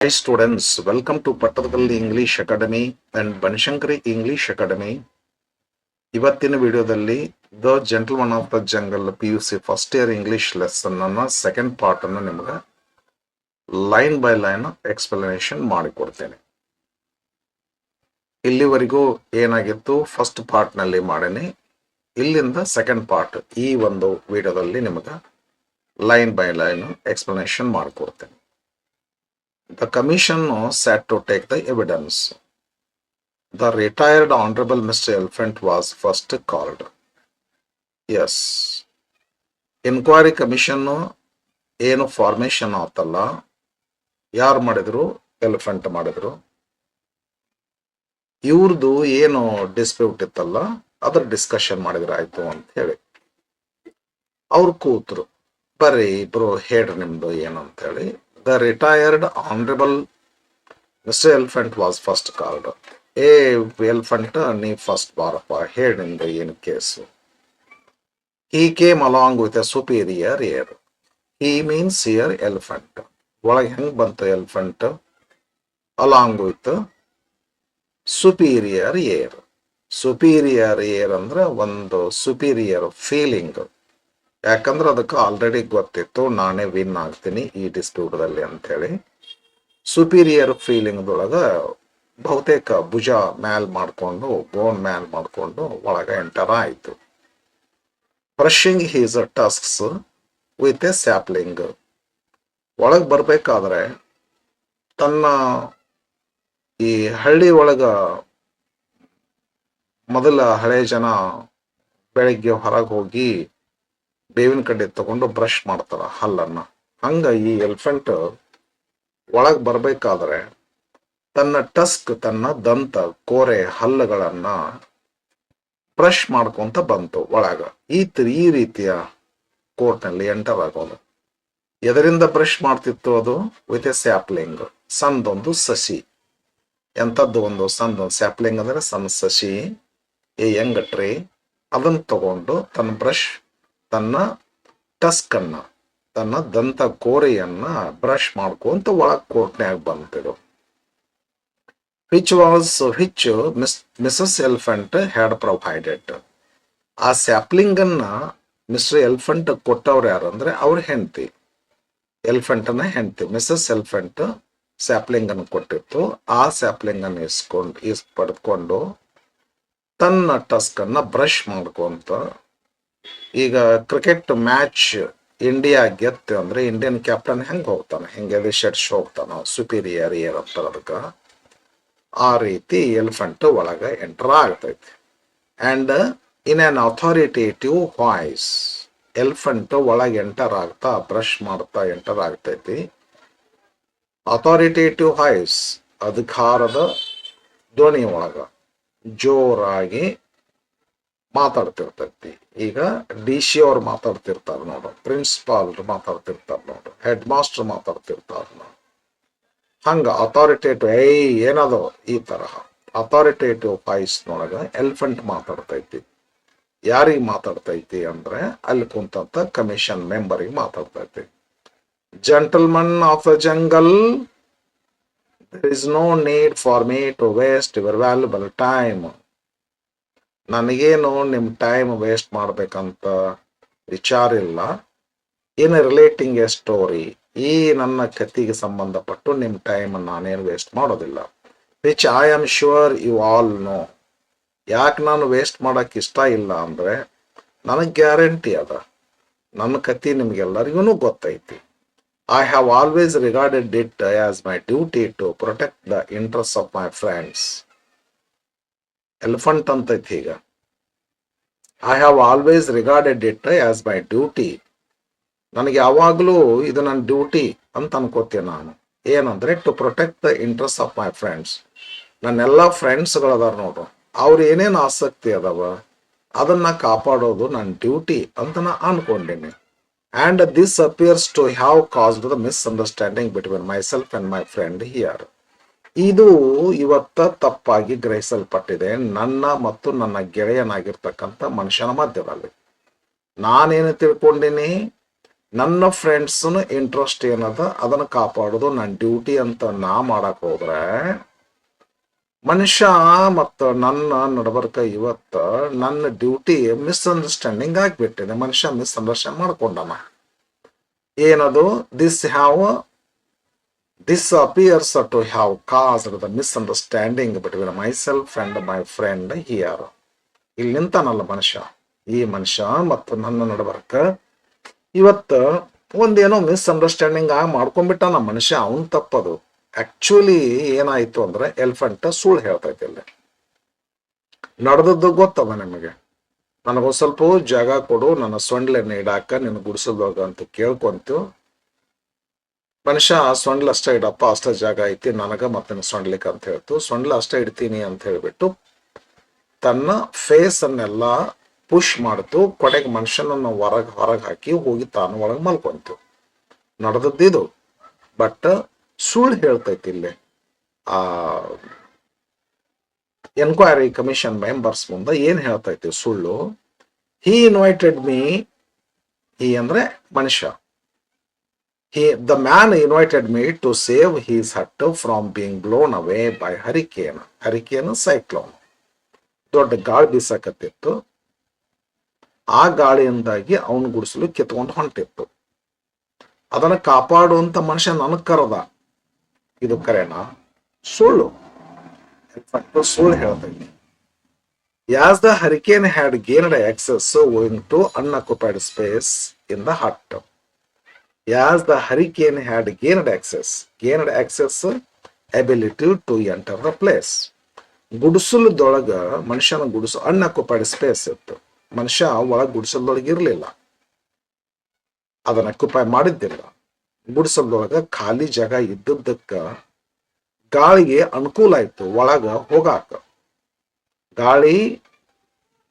Hi students, welcome to Pattagalli English Academy and Banashankari English Academy. ಇವತ್ತಿನ ವಿಡಿಯೋದಲ್ಲಿ the gentleman of the jungle PUC first year English lesson ಅನ್ನ second part ಅನ್ನು ನಿಮಗೆ line by line explanation ಮಾಡಿಕೊಡ್ತೇನೆ. ಇಲ್ಲಿವರೆಗೂ ಏನಾಗಿತ್ತು first part ನಲ್ಲಿ ಮಾಡೇನೆ. ಇಲ್ಲಿಂದ second part ಈ ಒಂದು ವಿಡಿಯೋದಲ್ಲಿ ನಿಮಗೆ ಲೈನ್ ಬೈ ಲೈನ್ ಎಕ್ಸ್ಪ್ಲನೇಷನ್ ಮಾಡಿಕೊಡ್ತೇನೆ. The commission sat to take the evidence. The retired Honorable Mr. Elephant was first called. Yes. Inquiry commission ಏನು ಫಾರ್ಮೇಶನ್ ಆತಲ್ಲ, ಯಾರು ಮಾಡಿದ್ರು? ಎಲಿಫೆಂಟ್ ಮಾಡಿದ್ರು. ಇವ್ರದ್ದು ಏನು ಡಿಸ್ಪ್ಯೂಟ್ ಇತ್ತಲ್ಲ ಅದ್ರ ಡಿಸ್ಕಷನ್ ಮಾಡಿದ್ರೆ ಆಯ್ತು ಅಂತ ಹೇಳಿ ಅವ್ರು ಕೂತ್ರು. ಬರ್ರಿ ಇಬ್ರು ಹೇಳ್ರಿ ನಿಮ್ದು ಏನಂತ ಹೇಳಿ. The retired Honorable Mr. Elephant was first called. Elephant, ನೀ ಫಸ್ಟ್ ಬಾರಪ್ಪ, ಹೇಳಿಂದ ಏನು case. He came along with a superior air. He means here elephant. ಒಳಗೆ ಹೆಂಗ್ ಬಂತು elephant? along with superior air. superior air ಅಂದ್ರೆ ಒಂದು superior ಫೀಲಿಂಗ್. ಯಾಕಂದ್ರೆ ಅದಕ್ಕೆ ಆಲ್ರೆಡಿ ಗೊತ್ತಿತ್ತು ನಾನೇ ವಿನ್ ಆಗ್ತೀನಿ ಈ ಡಿಸ್ಪ್ಯೂಟ್ದಲ್ಲಿ ಅಂತ ಹೇಳಿ. ಸುಪೀರಿಯರ್ ಫೀಲಿಂಗ್ದೊಳಗ ಬಹುತೇಕ ಭುಜ ಮ್ಯಾಲ್ ಮಾಡ್ಕೊಂಡು ಬೋನ್ ಮ್ಯಾಲ್ ಮಾಡ್ಕೊಂಡು ಒಳಗ ಎಂಟರ್ ಆಯ್ತು. Brushing his tusks with a sapling. ಒಳಗ್ ಬರ್ಬೇಕಾದ್ರೆ ತನ್ನ ಈ ಹಳ್ಳಿ ಒಳಗ ಮೊದಲ ಹಳೆ ಜನ ಬೆಳಿಗ್ಗೆ ಹೊರಗೆ ಹೋಗಿ ಬೇವಿನ ಕಡ್ಡಿ ತಗೊಂಡು ಬ್ರಷ್ ಮಾಡ್ತಾರ ಹಲ್ಲನ್ನ. ಹಂಗ ಈ ಎಲಿಫೆಂಟ್ ಒಳಗ್ ಬರ್ಬೇಕಾದ್ರೆ ತನ್ನ ಟಸ್ಕ್, ತನ್ನ ದಂತ ಕೋರೆ ಹಲ್ಲುಗಳನ್ನ ಬ್ರಷ್ ಮಾಡ್ಕೊಂತ ಬಂತು ಒಳಗ. ಈ ರೀತಿಯ ಕೋರ್ಟ್ ನಲ್ಲಿ ಎಂಟರ್ ಆಗೋದು. ಎದರಿಂದ ಬ್ರಷ್ ಮಾಡ್ತಿತ್ತು ಅದು? With a sapling. ಸಣ್ಣದೊಂದು ಸಸಿ. ಎಂಥದ್ದು ಒಂದು ಸಣ್ಣದೊಂದು ಸ್ಯಾಪ್ಲಿಂಗ್ ಅಂದ್ರೆ ಸಣ್ಣ ಸಸಿ, ಎ ಯಂಗ್ ಟ್ರೀ. ಅದನ್ನ ತಗೊಂಡು ತನ್ನ ಬ್ರಷ್, ತನ್ನ ಟಸ್ಕ್ ಅನ್ನ, ತನ್ನ ದಂತ ಕೋರೆಯನ್ನ ಬ್ರಷ್ ಮಾಡ್ಕೊಂತ ಒಳಗ್ ಕೋರ್ಟ್ನ್ಯಾಗ ಬಂತಿರು. which Mrs elephant had provided. ಆ ಸ್ಯಾಪ್ಲಿಂಗ್ ಅನ್ನ ಮಿಸ್ಟರ್ ಎಲಿಫೆಂಟ್ ಕೊಟ್ಟವ್ರು ಯಾರಂದ್ರೆ ಅವ್ರ ಹೆಂಡತಿ, ಎಲಿಫೆಂಟ್ನ ಹೆಂಡತಿ ಮಿಸಸ್ ಎಲಿಫೆಂಟ್ ಸ್ಯಾಪ್ಲಿಂಗ್ ಅನ್ನು ಕೊಟ್ಟಿತ್ತು. ಆ ಸ್ಯಾಪ್ಲಿಂಗ್ ಅನ್ನು ಪಡೆದುಕೊಂಡು ತನ್ನ ಟಸ್ಕ್ ಅನ್ನ ಬ್ರಷ್ ಮಾಡ್ಕೊಂತ, ಈಗ ಕ್ರಿಕೆಟ್ ಮ್ಯಾಚ್ ಇಂಡಿಯಾ ಗೆತ್ತು ಅಂದ್ರೆ ಇಂಡಿಯನ್ ಕ್ಯಾಪ್ಟನ್ ಹೆಂಗ್ ಹೋಗ್ತಾನೆ, ಹೆಂಗೆ ಶೆಡ್ಸ್ ಹೋಗ್ತಾನ, ಸುಪೀರಿಯರ್ ಏರ್ ಅಂತಾರ ಅದಕ್ಕ. ಆ ರೀತಿ ಎಲಿಫೆಂಟ್ ಒಳಗ ಎಂಟರ್ ಆಗ್ತೈತಿ. And in an authoritative voice, elephant ಒಳಗೆ ಎಂಟರ್ ಆಗ್ತಾ ಬ್ರಷ್ ಮಾಡ್ತಾ ಎಂಟರ್ ಆಗ್ತೈತಿ. ಅಥಾರಿಟೇಟಿವ್ ವಾಯ್ಸ್, ಅಧಿಕಾರದ ಧ್ವನಿ ಒಳಗ ಜೋರಾಗಿ ಮಾತಾಡ್ತಿರ್ತೈತಿ. ಈಗ DC ಅವ್ರು ಮಾತಾಡ್ತಿರ್ತಾರ ನೋಡು, ಪ್ರಿನ್ಸಿಪಾಲ್ ಮಾತಾಡ್ತಿರ್ತಾರ ನೋಡು, ಹೆಡ್ ಮಾಸ್ಟರ್ ಮಾತಾಡ್ತಿರ್ತಾರ ನೋಡು. ಹಂಗ ಅಥಾರಿಟೇಟಿವ್ ಏನದು ಈ ತರಹ ಅಥಾರಿಟೇಟಿವ್ ವಾಯ್ಸ್ ನೊಳಗ ಎಲಿಫೆಂಟ್ ಮಾತಾಡ್ತೈತಿ. ಯಾರಿಗೆ ಮಾತಾಡ್ತೈತಿ ಅಂದ್ರೆ ಅಲ್ಲಿ ಕುಂತಂತ ಕಮಿಷನ್ ಮೆಂಬರಿಗೆ ಮಾತಾಡ್ತೈತಿ. Gentleman of the jungle, there is no need for me to waste your valuable time. ನನಗೇನು ನಿಮ್ ಟೈಮ್ ವೇಸ್ಟ್ ಮಾಡ್ಬೇಕಂತ ವಿಚಾರ ಇಲ್ಲ. ಇನ್ ರಿಲೇಟಿಂಗ್ ಎ ಸ್ಟೋರಿ, ಈ ನನ್ನ ಕಥೆಗೆ ಸಂಬಂಧಪಟ್ಟು ನಿಮ್ ಟೈಮ್ ನಾನೇನು ವೇಸ್ಟ್ ಮಾಡೋದಿಲ್ಲ. Which I am sure you all know. ಯಾಕೆ ನಾನು ವೇಸ್ಟ್ ಮಾಡಕ್ ಇಷ್ಟ ಇಲ್ಲ ಅಂದ್ರೆ ನನಗೆ ಗ್ಯಾರಂಟಿ ಅದ, ನನ್ನ ಕಥೆ ನಿಮ್ಗೆಲ್ಲರಿಗೂ ಗೊತ್ತೈತಿ. I have always regarded it as my duty to protect the interest of my friends. Elephant ಅಂತೈತಿ ಈಗ. I have always regarded it as my duty. ನನಗೆ ಯಾವಾಗಲೂ ಇದು ನನ್ನ ಡ್ಯೂಟಿ ಅಂತ ಅನ್ಕೋತೀನಿ ನಾನು. ಏನಂದ್ರೆ to protect the interest of my friends. ನನ್ನೆಲ್ಲ ಫ್ರೆಂಡ್ಸ್ಗಳದಾರ ನೋಡು, ಅವ್ರು ಏನೇನು ಆಸಕ್ತಿ ಅದಾವ ಅದನ್ನ ಕಾಪಾಡೋದು ನನ್ನ ಡ್ಯೂಟಿ ಅಂತ ನಾ ಅನ್ಕೊಂಡೇನಿ. And this appears to have caused the misunderstanding between myself and my friend here. ಇದು ಇವತ್ತ ತಪ್ಪಾಗಿ ಗ್ರಹಿಸಲ್ಪಟ್ಟಿದೆ ನನ್ನ ಮತ್ತು ನನ್ನ ಗೆಳೆಯನಾಗಿರ್ತಕ್ಕಂಥ ಮನುಷ್ಯನ ಮಧ್ಯದಲ್ಲಿ. ನಾನೇನು ತಿಳ್ಕೊಂಡಿನಿ, ನನ್ನ ಫ್ರೆಂಡ್ಸ್ನ ಇಂಟ್ರೆಸ್ಟ್ ಏನದ ಅದನ್ನ ಕಾಪಾಡೋದು ನನ್ನ ಡ್ಯೂಟಿ ಅಂತ ನಾ ಮಾಡಕ್ ಹೋದ್ರೆ ಮನುಷ್ಯ ಮತ್ತು ನನ್ನ ನಡಬರ್ಕ ಇವತ್ತ ನನ್ನ ಡ್ಯೂಟಿ ಮಿಸ್ಅಂಡರ್ಸ್ಟ್ಯಾಂಡಿಂಗ್ ಆಗ್ಬಿಟ್ಟಿದೆ. ಮನುಷ್ಯ ಮಿಸ್ಅಂಡರ್ಸ್ಟ್ಯಾಂಡ್ ಮಾಡ್ಕೊಂಡನ. ಏನದು this appears to have caused the misunderstanding between myself and my friend here. ಇಲ್ಲಿ ನಿಂತಾನಲ್ಲ ಮನುಷ್ಯ, ಈ ಮನುಷ್ಯ ಮತ್ತು ನನ್ನ ನಡಬರ್ಕ ಇವತ್ತ ಒಂದೇನೋ ಮಿಸ್ಅಂಡರ್ಸ್ಟ್ಯಾಂಡಿಂಗ್ ಮಾಡ್ಕೊಂಡ್ಬಿಟ್ಟಾನ ಮನುಷ್ಯ. ಅವನ್ ತಪ್ಪದು. ಆಕ್ಚುಲಿ ಏನಾಯ್ತು ಅಂದ್ರೆ ಎಲಿಫೆಂಟ್ ಸುಳ್ಳು ಹೇಳ್ತೈತಿ. ಇಲ್ಲಿ ನಡೆದದ್ದು ಗೊತ್ತದ ನಿಮಗೆ. ನನಗೊಂದು ಸ್ವಲ್ಪ ಜಾಗ ಕೊಡು, ನನ್ನ ಸೊಂಡ್ಲೆನ್ನ ಇಡಾಕ ನಿನ್ನ ಗುಡಿಸಲ್ದಾಗ ಅಂತ ಕೇಳ್ಕೊಂತು. ಮನುಷ್ಯ ಸೊಂಡ್ಲ ಅಷ್ಟ ಇಡಪ್ಪ, ಅಷ್ಟ ಜಾಗ ಐತಿ ನನಗ ಮತ್ತೆ ಸೊಂಡ್ಲಿಕ್ ಅಂತ ಹೇಳ್ತು. ಸೊಂಡ್ಲ ಅಷ್ಟ ಇಡ್ತೀನಿ ಅಂತ ಹೇಳ್ಬಿಟ್ಟು ತನ್ನ ಫೇಸ್ ಅನ್ನೆಲ್ಲ ಪುಷ್ ಮಾಡ್ತು. ಕೊನೆಗೆ ಮನುಷ್ಯನನ್ನು ಹೊರಗೆ ಹಾಕಿ ಹೋಗಿ ತಾನು ಒಳಗೆ ಮಲ್ಕೊಂತು. ನಡೆದದ್ದಿದು. ಬಟ್ ಸುಳ್ಳು ಹೇಳ್ತೈತಿ ಇಲ್ಲಿ ಆ ಎನ್ಕ್ವೈರಿ ಕಮಿಷನ್ ಮೆಂಬರ್ಸ್ ಮುಂದೆ ಏನ್ ಹೇಳ್ತೈತಿ ಸುಳ್ಳು. ಹಿ ಇನ್ವೈಟೆಡ್ ಮೀ, ಹಿ ಅಂದ್ರೆ ಮನುಷ್ಯ, the man invited me to save his hut from being blown away by hurricane. Hurricane cyclone, ದೊಡ್ಡ ಗಾಳಿ ಬೀಸಕತ್ತಿತ್ತು. ಆ ಗಾಳಿಯಿಂದಾಗಿ ಅವನು ಗುಡಿಸಲು ಕಿತ್ಕೊಂಡು ಹೊಂಟಿತ್ತು. ಅದನ್ನ ಕಾಪಾಡುವಂತ ಮನುಷ್ಯ ನನಗ್ ಕರೆದ. ಇದು ಕರೆನಾ? ಸುಳ್ಳು. ಸುಳ್ಳು ಹೇಳ್ತೈತಿ. As the hurricane had gained access owing to unoccupied space in the hut. As the hurricane had gained access, ability to enter the place. ಗುಡಿಸಲದೊಳಗ ಮನುಷ್ಯನ ಗುಡಿಸು ಅನ್ಅಕ್ಯುಪೈಡ್ ಸ್ಪೇಸ್ ಇತ್ತು. ಮನುಷ್ಯ ಒಳಗೆ ಗುಡಿಸಲದೊಳಗೆ ಇರಲಿಲ್ಲ, ಅದನ್ನ ಅಕ್ಯುಪೈ ಮಾಡಿದ್ದಿಲ್ಲ. ಗುಡಿಸಲದೊಳಗ ಖಾಲಿ ಜಾಗ ಇದ್ದದ್ದಕ್ಕ ಗಾಳಿಗೆ ಅನುಕೂಲ ಆಯ್ತು ಒಳಗ ಹೋಗಾಕ. ಗಾಳಿ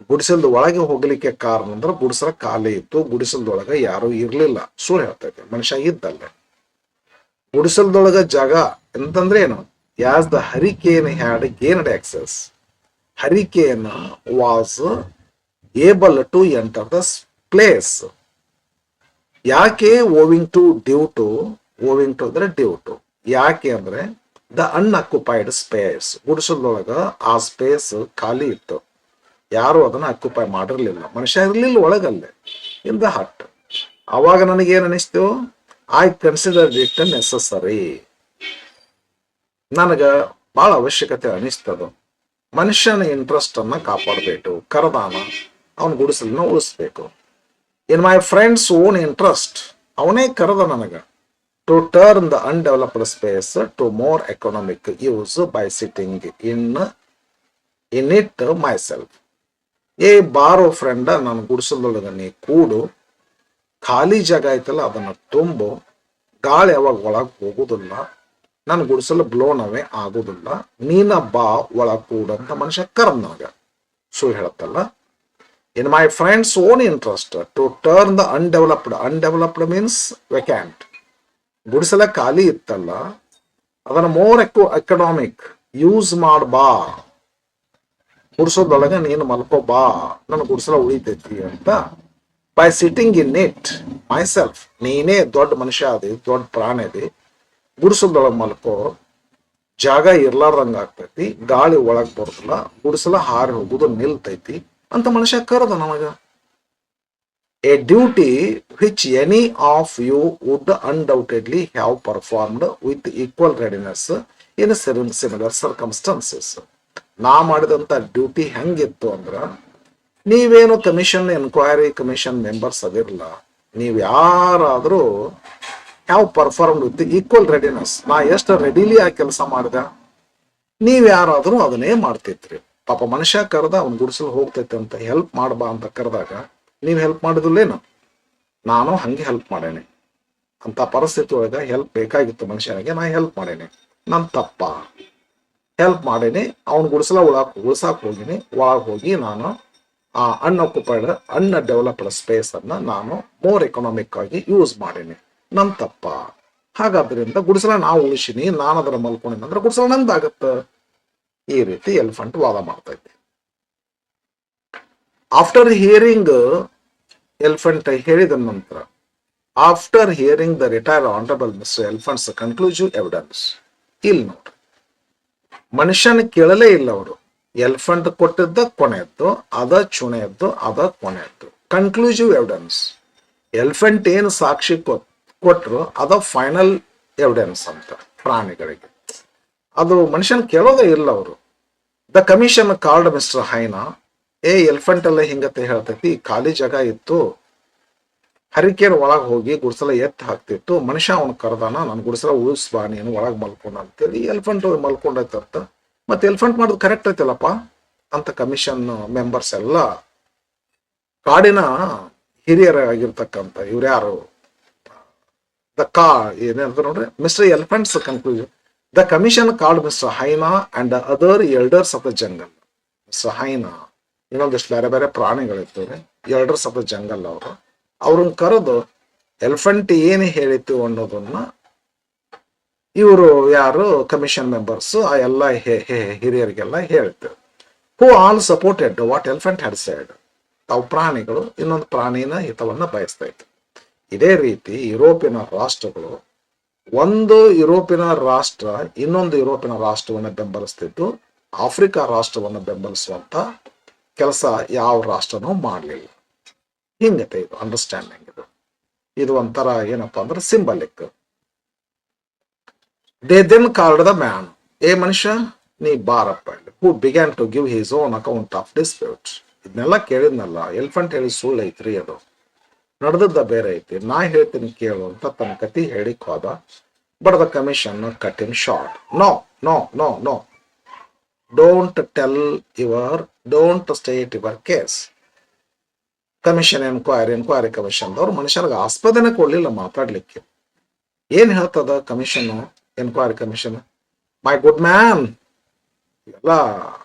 ಗುಡಿಸಲ್ದ ಒಳಗೆ ಹೋಗ್ಲಿಕ್ಕೆ ಕಾರಣ ಅಂದ್ರೆ ಗುಡಿಸಲ ಖಾಲಿ ಇತ್ತು, ಗುಡಿಸಲ್ದೊಳಗ ಯಾರು ಇರ್ಲಿಲ್ಲ. ಸುಳ್ಳು ಹೇಳ್ತೈತೆ. ಮನುಷ್ಯ ಇದ್ದಲ್ಲೇ ಗುಡಿಸಲ್ದೊಳಗ ಜಾಗ ಅಂತಂದ್ರೆ ಏನು? As the hurricane had gained access, hurricane was able to enter the place. ಯಾಕೆ? owing to ಅಂದ್ರೆ ಡ್ಯೂ ಟು. ಯಾಕೆ ಅಂದ್ರೆ ದ ಅನ್ಅಕ್ಯುಪೈಡ್ ಸ್ಪೇಸ್. ಗುಡಿಸಲ್ದೊಳಗ ಆ ಸ್ಪೇಸ್ ಖಾಲಿ ಇತ್ತು, ಯಾರು ಅದನ್ನ ಅಕ್ಯುಪೈ ಮಾಡಿರ್ಲಿಲ್ಲ, ಮನುಷ್ಯ ಇರ್ಲಿಲ್ಲ ಒಳಗಲ್ಲೇ ಇನ್ ದ ಹಟ್. ಅವಾಗ ನನಗೇನು ಅನಿಸ್ತು? I consider it necessary. ನನಗ ಬಹಳ ಅವಶ್ಯಕತೆ ಅನಿಸ್ತದ. ಮನುಷ್ಯನ ಇಂಟ್ರೆಸ್ಟ್ ಅನ್ನ ಕಾಪಾಡಬೇಕು. ಕರದಾನ ಅವನ ಗುಡಿಸಲನ್ನ ಉಳಿಸ್ಬೇಕು. In my friend's own interest, ಅವನೇ ಕರೆದ ನನಗ to turn the undeveloped space to more economic use by sitting in it myself. ಏ ಬಾರೋ ಫ್ರೆಂಡ, ನನ್ನ ಗುಡಿಸಲದೊಳಗ ನೀ ಕೂಡು, ಖಾಲಿ ಜಾಗ ಐತಲ್ಲ ಅದನ್ನ ತುಂಬು, ಗಾಳಿ ಅವಾಗ ಒಳಗೆ ಹೋಗುದಿಲ್ಲ, ನನ್ನ ಗುಡಿಸಲು ಬ್ಲೋನ್ ಅವೇ ಆಗುದಿಲ್ಲ, ನೀನ ಬಾ ಒಳಗೆ ಕೂಡಂತ ಮನುಷ್ಯ ಕರ್ದ ನನಗ. ಸುಳ್ಳು ಹೇಳತ್ತಲ್ಲ. In my friend's own interest to turn the undeveloped means vacant. ಗುಡಿಸಲ ಖಾಲಿ ಇತ್ತಲ್ಲ ಅದನ್ನ ಮೋರ್ ಎಕನಾಮಿಕ್ ಯೂಸ್ ಮಾಡ್ ಬಾ, ಗುಡಿಸೋದೊಳಗ ನೀನು ಮಲ್ಕೋ ಬಾ, ನನ್ನ ಗುಡಿಸಲ ಉಳಿತೈತಿ ಅಂತ. By sitting in it my self, ನೀನೇ ದೊಡ್ಡ ಮನುಷ್ಯ ಅದಿ, ದೊಡ್ಡ ಪ್ರಾಣಿ ಅದಿ, ಗುಡಿಸಲ್ದೊಳಗೆ ಮಲ್ಕೋ, ಜಾಗ ಇರ್ಲಾರ್ದಂಗ ಆಗ್ತೈತಿ, ಗಾಳಿ ಒಳಗ್ ಬರೋದಿಲ್ಲ, ಗುಡಿಸಲ ಹಾರಿ ಹೋಗುದು ನಿಲ್ತೈತಿ ಅಂತ ಮನುಷ್ಯ ಕರೆದ ನಮಗ. A duty which any of you would undoubtedly have performed with equal readiness in similar circumstances. ನಾ ಮಾಡಿದಂತ ಡ್ಯೂಟಿ ಹೆಂಗಿತ್ತು ಅಂದ್ರ, ನೀವೇನು ಎನ್ಕ್ವೈರಿ ಕಮಿಷನ್ ಮೆಂಬರ್ಸ್ ಅದಿರಲ್ಲ, ನೀವ್ ಯಾರಾದ್ರೂ have performed with equal readiness, ನಾ ಎಷ್ಟು ರೆಡಿಲಿ ಆ ಕೆಲಸ ಮಾಡಿದ, ನೀವ್ ಯಾರಾದ್ರೂ ಅದನ್ನೇ ಮಾಡ್ತಿದ್ರಿ. ಪಾಪ ಮನುಷ್ಯ ಕರೆದ ಅವ್ನ ಗುಡಿಸಲು ಹೋಗ್ತೈತೆ ಅಂತ ಹೆಲ್ಪ್ ಮಾಡ್ಬಾ ಅಂತ ಕರೆದಾಗ ನೀವ್ ಹೆಲ್ಪ್ ಮಾಡಿದಿಲ್ಲೇನು? ನಾನು ಹಂಗೆ ಹೆಲ್ಪ್ ಮಾಡೇನೆ. ಅಂತ ಪರಿಸ್ಥಿತಿ ಒಳಗ ಹೆಲ್ಪ್ ಬೇಕಾಗಿತ್ತು ಮನುಷ್ಯನಿಗೆ, ನಾ ಹೆಲ್ಪ್ ಮಾಡೇನೆ. ನನ್ ತಪ್ಪ, ಹೆಲ್ಪ್ ಮಾಡೇನಿ. ಅವ್ನ ಗುಡಿಸಲ ಉಳ್ಸಾಕ್ ಹೋಗಿನಿ. ಒಳಗೆ ಹೋಗಿ ನಾನು ಆ ಅನ್ಡೆವಲಪ್ಡ್ ಸ್ಪೇಸ್ ಅನ್ನ ನಾನು ಮೋರ್ ಎಕನಾಮಿಕ್ ಆಗಿ ಯೂಸ್ ಮಾಡೇನಿ. ನನ್ ತಪ್ಪ. ಹಾಗಾದ್ರಿಂದ ಗುಡಿಸಲ ನಾವು ಉಳಿಸಿನಿ, ನಾನು ಅದರ ಮಲ್ಕೊಂಡಿನಿ ಅಂದ್ರೆ ಗುಡಿಸಲ ನಂದಾಗತ್ತ. ಈ ರೀತಿ ಎಲಿಫೆಂಟ್ ವಾದ ಮಾಡ್ತೈತಿ. ಆಫ್ಟರ್ ಹಿಯರಿಂಗ್, ಎಲಿಫೆಂಟ್ ಹೇಳಿದ ನಂತರ, after hearing the retired honourable mister elephant's conclusive evidence. ಇಲ್ಲಿ ನೋಡ್ರಿ, ಮನುಷ್ಯನ ಕೇಳಲೇ ಇಲ್ಲ ಅವರು. ಎಲಿಫೆಂಟ್ ಕೊಟ್ಟಿದ್ದ ಕೊನೆಯದ್ದು, ಅದ ಚುಣೆಯದ್ದು, ಅದ ಕೊನೆಯದ್ದು. ಕನ್ಕ್ಲೂಸಿವ್ ಎವಿಡೆನ್ಸ್, ಎಲಿಫೆಂಟ್ ಏನು ಸಾಕ್ಷಿ ಕೊಟ್ಟರು ಅದ ಫೈನಲ್ ಎವಿಡೆನ್ಸ್ ಅಂತ ಪ್ರಾಣಿಗಳಿಗೆ. ಅದು ಮನುಷ್ಯನ ಕೇಳೋದೇ ಇಲ್ಲ ಅವರು. The commission called mister hyena. Elephant ಎಲ್ಲ ಹಿಂಗತ್ತೆ ಹೇಳ್ತೈತಿ, ಖಾಲಿ ಜಾಗ ಇತ್ತು, ಹರಿಕೇನ್ ಒಳಗೆ ಹೋಗಿ ಗುಡಿಸಲ ಎತ್ತು ಹಾಕ್ತಿತ್ತು, ಮನುಷ್ಯ ಅವನು ಕರೆದಾನ, ನನ್ ಗುಡಿಸಲ ಉಳಿಸ್ಬಾ ನೀನು ಒಳಗೆ ಮಲ್ಕೊಂಡ ಅಂತೇಳಿ ಎಲಿಫೆಂಟ್ ಮಲ್ಕೊಂಡೈತಂತ. ಮತ್ತೆ ಎಲಿಫೆಂಟ್ ಮಾಡೋದು ಕರೆಕ್ಟ್ ಐತಲ್ಲಪ್ಪ ಅಂತ ಕಮಿಷನ್ ಮೆಂಬರ್ಸ್ ಎಲ್ಲ, ಕಾಡಿನ ಹಿರಿಯರಾಗಿರ್ತಕ್ಕಂಥ ಇವ್ರ್ಯಾರು, ಏನಿರ್ತದೆ ನೋಡ್ರಿ, mister elephant's conclusion. The commission called mister hyena and other elders of the jungle. Mister hyena, ಇನ್ನೊಂದಿಷ್ಟು ಬೇರೆ ಬೇರೆ ಪ್ರಾಣಿಗಳಿರ್ತವೆ, ಎಲ್ಡರ್ಸ್ ಆಫ್ ದ ಜಂಗಲ್ ಅವರು, ಅವ್ರನ್ನ ಕರೆದು ಎಲಿಫೆಂಟ್ ಏನು ಹೇಳಿತ್ತು ಅನ್ನೋದನ್ನ ಇವರು ಯಾರು ಕಮಿಷನ್ ಮೆಂಬರ್ಸ್ ಆ ಎಲ್ಲ ಹಿರಿಯರಿಗೆಲ್ಲ ಹೇಳ್ತಾರೆ. ಹೂ all supported what elephant had shed. ತಾವು ಪ್ರಾಣಿಗಳು ಇನ್ನೊಂದು ಪ್ರಾಣಿನ ಹಿತವನ್ನ ಬಯಸ್ತಾ ಇತ್ತು. ಇದೇ ರೀತಿ ಯುರೋಪಿನ ರಾಷ್ಟ್ರಗಳು, ಒಂದು ಯುರೋಪಿನ ರಾಷ್ಟ್ರ ಇನ್ನೊಂದು ಯುರೋಪಿನ ರಾಷ್ಟ್ರವನ್ನು ಬೆಂಬಲಿಸ್ತಿದ್ದು, ಆಫ್ರಿಕಾ ರಾಷ್ಟ್ರವನ್ನು ಬೆಂಬಲಿಸುವಂತ ಕೆಲಸ ಯಾವ ರಾಷ್ಟ್ರನೂ ಮಾಡಲಿಲ್ಲ. ಹಿಂಗತೆ ಇದು ಅಂಡರ್ಸ್ಟ್ಯಾಂಡಿಂಗ್. ಇದು ಒಂಥರ ಏನಪ್ಪಾ ಅಂದ್ರೆ symbolic. They then called the man. ಮನುಷ್ಯ ನೀ ಬಾರಪ್ಪ, who began to give his own account of dispute. ಇದನ್ನೆಲ್ಲ ಕೇಳಿದ್ನಲ್ಲ, ಎಲಿಫೆಂಟ್ ಹೇಳಿ ಸುಳ್ಳು ಐತ್ರಿ, ಅದು ನಡೆದದ್ದ ಬೇರೆ ಐತಿ, ನಾ ಹೇಳ್ತೀನಿ ಕೇಳು ಅಂತ ತನ್ನ ಕತಿ ಹೇಳಿಕ್ ಹೋದ. But the commission cut in short. No no no no, don't state your case. Commission enquiry ಕಮಿಷನ್ದವ್ರು ಮನುಷ್ಯರಿಗೆ ಆಸ್ಪದನೆ ಕೊಡ್ಲಿಲ್ಲ ಮಾತಾಡ್ಲಿಕ್ಕೆ. ಏನ್ ಹೇಳ್ತದ commission, enquiry commission? My good man, ಎಲ್ಲ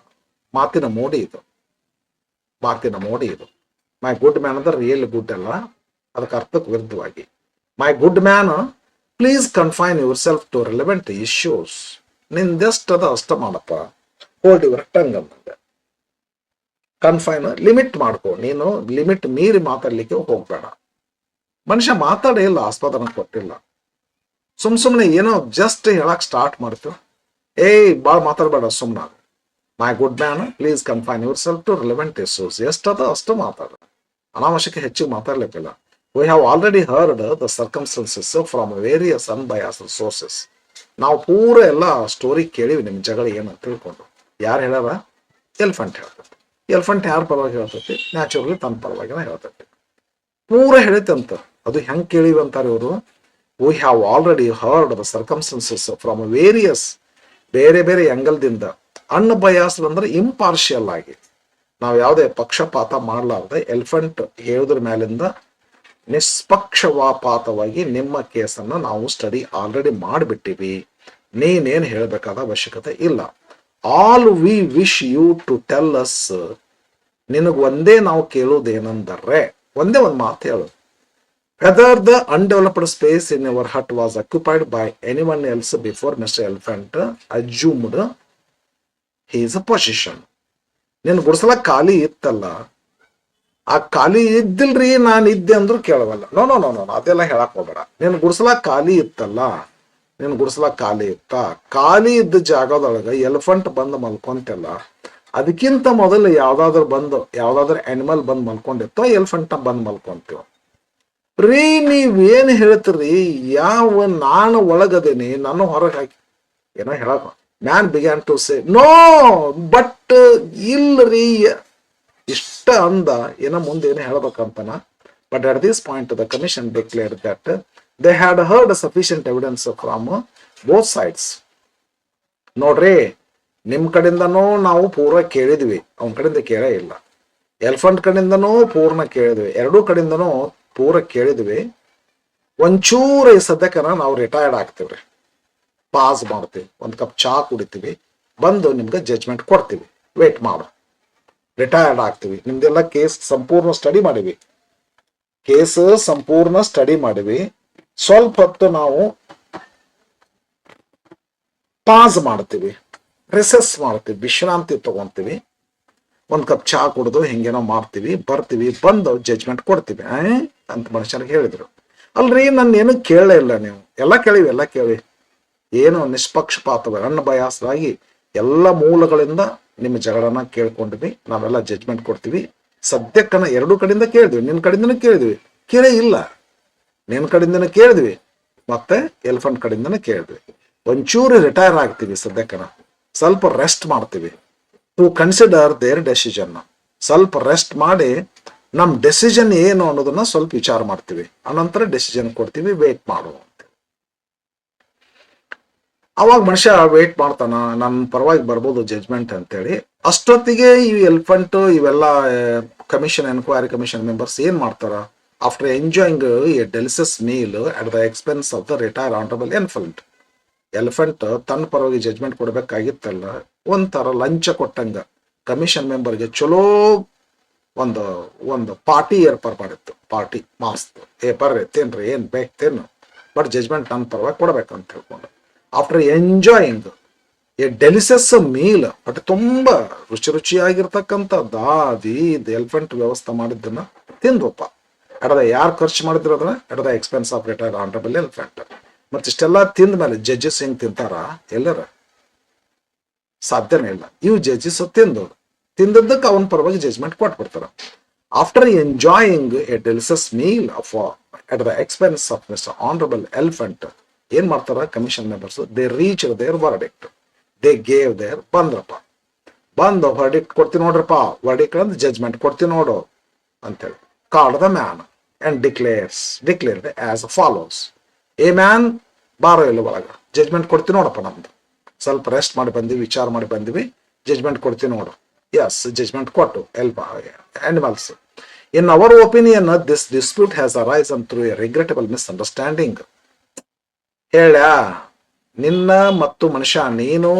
ಮಾತಿನ ಮೋಡಿ ಇದು, ಮಾತಿನ ಮೋಡಿ ಇದು. ಮೈ ಗುಡ್ ಮ್ಯಾನ್ ಅಂದ್ರೆ ರಿಯಲ್ ಗುಡ್ ಅಲ್ಲ, ಅದಕ್ಕೆ ಅರ್ಥಕ್ಕೆ ವಿರುದ್ಧವಾಗಿ. My good man, please confine yourself to relevant issues. ನಿಂದೆಷ್ಟದ ಅಷ್ಟ ಮಾಡಪ್ಪ, ಹೋಲ್ಡ್ ಯುವರ್ ಟಂಗ್ ಅಂತ. ಕನ್ಫೈನ್, ಲಿಮಿಟ್ ಮಾಡ್ಕೊ, ನೀನು ಲಿಮಿಟ್ ಮೀರಿ ಮಾತಾಡ್ಲಿಕ್ಕೆ ಹೋಗ್ಬೇಡ. ಮನುಷ್ಯ ಮಾತಾಡೇ ಇಲ್ಲ, ಆಸ್ಪದನ ಕೊಟ್ಟಿಲ್ಲ, ಸುಮ್ನೆ ಏನೋ ಜಸ್ಟ್ ಹೇಳಕ್ ಸ್ಟಾರ್ಟ್ ಮಾಡ್ತು. ಬಾಳ್ ಮಾತಾಡ್ಬೇಡ, ಸುಮ್ನ. My good man, please confine yourself to relevant issues. ಎಷ್ಟದ ಅಷ್ಟು ಮಾತಾಡ, ಅನಾವಶ್ಯಕ ಹೆಚ್ಚಿಗೆ ಮಾತಾಡ್ಲಿಕ್ಕಿಲ್ಲ. We have already heard the circumstances from various unbiased sources. ನಾವು ಪೂರ ಎಲ್ಲ ಸ್ಟೋರಿ ಕೇಳಿವಿ, ನಿಮ್ ಜಗಳ ಏನಂತ ತಿಳ್ಕೊಂಡು. ಯಾರು ಹೇಳ್ಯಾರ? ಎಲಿಫೆಂಟ್ ಹೇಳ್ತೈತಿ. ಎಲಿಫೆಂಟ್ ಯಾರ ಪರವಾಗಿ ಹೇಳ್ತೈತಿ? ನ್ಯಾಚುರಲಿ ತನ್ನ ಪರವಾಗಿನ ಹೇಳ್ತೈತಿ. ಪೂರ ಹೇಳಿತಂತ. ಅದು ಹೆಂಗ್ ಕೇಳಿವಿ ಅಂತಾರೆ ಇವರು? V have already heard the circumstances from various, ಬೇರೆ ಬೇರೆ ಆಂಗಲ್ದಿಂದ. ಅನ್ಬಯಾಸ್ಡ್ ಅಂದ್ರೆ ಇಂಪಾರ್ಷಿಯಲ್ ಆಗಿ, ನಾವು ಯಾವುದೇ ಪಕ್ಷಪಾತ ಮಾಡಲಾರ್ದೆ ಎಲಿಫೆಂಟ್ ಹೇಳುದ್ರ ಮೇಲಿಂದ ನಿಷ್ಪಕ್ಷಪಾತವಾಗಿ ನಿಮ್ಮ ಕೇಸನ್ನ ನಾವು ಸ್ಟಡಿ ಆಲ್ರೆಡಿ ಮಾಡಿಬಿಟ್ಟಿವಿ, ನೀನೇನು ಹೇಳಬೇಕಾದ ಅವಶ್ಯಕತೆ ಇಲ್ಲ. All we wish you to tell us. ನಿನಗೆ ಒಂದೇ ನಾವು ಕೇಳುವುದೇನೆಂದರೆ, ಒಂದೇ ಒಂದು ಮಾತು ಹೇಳು. Whether the undeveloped space in your hut was occupied by anyone else before mister elephant assumed his position. ನಿನ್ ಗುಡಿಸಲ ಖಾಲಿ ಇತ್ತಲ್ಲ, ಆ ಖಾಲಿ ಇದ್ದಿಲ್ರಿ ನಾನು ಇದ್ದೆ ಅಂದ್ರು ಕೇಳವಲ್ಲ. ನೋ ನೋ ನೋ ನೋ, ಅದೆಲ್ಲ ಹೇಳಕ್ ಹೋಗ್ಬೇಡ. ನಿನ್ ಗುಡಿಸಲ ಖಾಲಿ ಇತ್ತಲ್ಲ, ನಿನ್ ಗುಡಿಸಲ ಖಾಲಿ ಇತ್ತ, ಖಾಲಿ ಇದ್ದ ಜಾಗದೊಳಗ ಎಲಿಫೆಂಟ್ ಬಂದು ಮಲ್ಕೊಂತೆಲ್ಲ, ಅದಕ್ಕಿಂತ ಮೊದಲು ಯಾವ್ದಾದ್ರು ಅನಿಮಲ್ ಬಂದು ಮಲ್ಕೊಂಡಿತ್ತೋ ಎಲಿಫೆಂಟ್ ಬಂದು ಮಲ್ಕೊಂತೀವ ರೀ. ನೀವೇನ್ ಹೇಳ್ತೀರಿ? ಯಾವ ನಾನು ಒಳಗದೇನಿ, ನಾನು ಹೊರಗೆ ಹಾಕಿ ಏನೋ ಹೇಳಕ. Man began to say no, but ಇಲ್ರಿ ಇಷ್ಟ ಅಂದ. ಏನೋ ಮುಂದೆ ಏನೋ ಹೇಳ್ಬೇಕಂತನ. But at this point the commission declared that they had heard sufficient evidence from both sides. ನೋಡ್ರಿ, ನಿಮ್ ಕಡೆಯಿಂದನೂ ನಾವು ಪೂರ ಕೇಳಿದ್ವಿ, ಅವನ ಕಡೆಯಿಂದ ಕೇಳೇ ಇಲ್ಲ. ಎಲಿಫೆಂಟ್ ಕಡೆಯಿಂದನೂ ಪೂರ್ಣ ಕೇಳಿದ್ವಿ, ಎರಡೂ ಕಡೆಯಿಂದನೂ ಪೂರ ಕೇಳಿದ್ವಿ. ಒಂಚೂರು ಈ ಸದ್ಯಕ್ಕನ ನಾವು ರಿಟೈರ್ಡ್ ಆಗ್ತೀವ್ರಿ, ಪಾಸ್ ಮಾಡ್ತೀವಿ, ಒಂದ್ ಕಪ್ ಚಾ ಕುಡಿತೀವಿ, ಬಂದು ನಿಮ್ಗೆ ಜಡ್ಜ್ಮೆಂಟ್ ಕೊಡ್ತೀವಿ, ವೇಟ್ ಮಾಡು, ರಿಟೈರ್ಡ್ ಆಗ್ತೀವಿ. ನಿಮ್ದೆಲ್ಲ ಕೇಸ್ ಸಂಪೂರ್ಣ ಸ್ಟಡಿ ಮಾಡಿವಿ, ಸ್ವಲ್ಪ ಹೊತ್ತು ನಾವು ಪಾಸ್ ಮಾಡ್ತೀವಿ, ರಿಸೆಸ್ ಮಾಡ್ತೀವಿ, ವಿಶ್ರಾಂತಿ ತಗೊಂತೀವಿ, ಒಂದ್ ಕಪ್ ಚಾ ಕುಡಿದು ಹಿಂಗೇನೋ ಮಾಡ್ತೀವಿ, ಬರ್ತೀವಿ, ಬಂದು ಜಡ್ಜ್ಮೆಂಟ್ ಕೊಡ್ತೀವಿ ಅಂತ ಮನುಷ್ಯರಿಗೆ ಹೇಳಿದ್ರು. ಅಲ್ರಿ ನನ್ನ ಏನು ಕೇಳೇ ಇಲ್ಲ ನೀವು. ಎಲ್ಲ ಕೇಳಿ ಏನು ನಿಷ್ಪಕ್ಷಪಾತ ಅನ್ಬಯಾಸರಾಗಿ ಎಲ್ಲ ಮೂಲಗಳಿಂದ ನಿಮ್ಮ ಜಗಳನ್ನ ಕೇಳ್ಕೊಂಡ್ವಿ. ನಾವೆಲ್ಲ ಜಡ್ಜ್ಮೆಂಟ್ ಕೊಡ್ತೀವಿ. ಸದ್ಯಕ್ಕನ ಎರಡೂ ಕಡೆಯಿಂದ ಕೇಳಿದ್ವಿ. ನಿನ್ನ ಕಡೆಯಿಂದನೂ ಕೇಳಿದ್ವಿ, ಕೇಳೇ ಇಲ್ಲ. ನಿನ್ನ ಕಡೆಯಿಂದನೂ ಕೇಳಿದ್ವಿ, ಮತ್ತೆ ಎಲಿಫೆಂಟ್ ಕಡೆಯಿಂದನೂ ಕೇಳಿದ್ವಿ. ಒಂಚೂರು ರಿಟೈರ್ ಆಗ್ತೀವಿ ಸದ್ಯಕ್ಕನ, ಸ್ವಲ್ಪ ರೆಸ್ಟ್ ಮಾಡ್ತೀವಿ ಟು ಕನ್ಸಿಡರ್ ದೇರ್ ಡೆಸಿಷನ್. ಸ್ವಲ್ಪ ರೆಸ್ಟ್ ಮಾಡಿ ನಮ್ಮ ಡೆಸಿಷನ್ ಏನು ಅನ್ನೋದನ್ನ ಸ್ವಲ್ಪ ವಿಚಾರ ಮಾಡ್ತೀವಿ, ಅನಂತರ ಡೆಸಿಷನ್ ಕೊಡ್ತೀವಿ. ವೇಟ್ ಮಾಡುವ. ಅವಾಗ ಮನುಷ್ಯ ವೇಟ್ ಮಾಡ್ತಾನ, ನನ್ನ ಪರವಾಗಿ ಬರ್ಬೋದು ಜಡ್ಜ್ಮೆಂಟ್ ಅಂತೇಳಿ. ಅಷ್ಟೊತ್ತಿಗೆ ಈ ಎಲಿಫೆಂಟ್ ಇವೆಲ್ಲ ಕಮಿಷನ್ ಎನ್ಕ್ವೈರಿ ಕಮಿಷನ್ ಮೆಂಬರ್ಸ್ ಏನ್ ಮಾಡ್ತಾರ, after enjoying a delicious meal at the expense of the retire honourable elephant. Elephant ತನ್ನ ಪರವಾಗಿ ಜಡ್ಜ್ಮೆಂಟ್ ಕೊಡ್ಬೇಕಾಗಿತ್ತಲ್ಲ, ಒಂಥರ ಲಂಚ ಕೊಟ್ಟಂಗ ಕಮಿಷನ್ ಮೆಂಬರ್ಗೆ ಚಲೋ ಒಂದು ಪಾರ್ಟಿ ಏರ್ಪಾಡು ಮಾಡಿತ್ತು. ಪಾರ್ಟಿ ಮಾಸ್ತ್ ಬರ್ರಿ ತಿನ್ರಿ, ಏನ್ ಬೇಕು ತಿನ್ನು, ಬಟ್ ಜಡ್ಜ್ಮೆಂಟ್ ನನ್ನ ಪರವಾಗಿ ಕೊಡ್ಬೇಕಂತ ಹೇಳ್ಕೊಂಡು after enjoying a delicious meal, but ತುಂಬಾ ರುಚಿಯಾಗಿರ್ತಕ್ಕಂಥ ದಾದಿ ಎಲಿಫೆಂಟ್ ವ್ಯವಸ್ಥೆ ಮಾಡಿದ್ದನ್ನ ತಿಂದ್ವಪ್ಪ. ಎಡದ ಯಾರು ಖರ್ಚು ಮಾಡಿದ್ರದ್ರ at the expense of retired honourable elephant. ಮತ್ತೆ ಇಷ್ಟೆಲ್ಲ ತಿಂದ ಮೇಲೆ ಜಡ್ಜಸ್ ಹೆಂಗ್ ತಿಂತಾರ ಎಲ್ಲರ? ಸಾಧ್ಯನೇ ಇಲ್ಲ. ಇವು ಜಡ್ಜಸ್ ತಿಂದದ್ದಕ್ಕೆ ಅವನ ಪರವಾಗಿ ಜಡ್ಜ್ಮೆಂಟ್ ಕೊಟ್ಬಿಡ್ತಾರ. After enjoying a delicious meal at the expense of mister honourable elephant, ಏನ್ ಮಾಡ್ತಾರ commission members? They reach their verdict, they gave their ಬಂದು ವರ್ಡಿಕ್ಟ್ ಕೊಡ್ತೀನಿ ನೋಡ್ರಪ್ಪ, ವರ್ಡಿಕ್ಟ್ ಅಂದ್ರೆ ಜಡ್ಜ್ಮೆಂಟ್ ಕೊಡ್ತೀನಿ ನೋಡು ಅಂತೇಳಿ. Called the man and declared as follows. ಎ ಮ್ಯಾನ್, ಬಾರೋ ಇಲ್ಲ ಒಳಗ, ಜಡ್ಜ್ಮೆಂಟ್ ಕೊಡ್ತೀನಿ ನೋಡಪ್ಪ, ನಮ್ದು ಸ್ವಲ್ಪ ರೆಸ್ಟ್ ಮಾಡಿ ಬಂದಿವಿ, ವಿಚಾರ ಮಾಡಿ ಬಂದಿವಿ, ಜಡ್ಜ್ಮೆಂಟ್ ಕೊಡ್ತೀನಿ ನೋಡು. ಎಸ್, ಜಡ್ಜ್ಮೆಂಟ್ ಕೊಟ್ಟು animals. In our opinion, this dispute has arisen through a regrettable misunderstanding. ಹೇಳ ನಿನ್ನ ಮತ್ತು ಮನುಷ್ಯ ನೀನು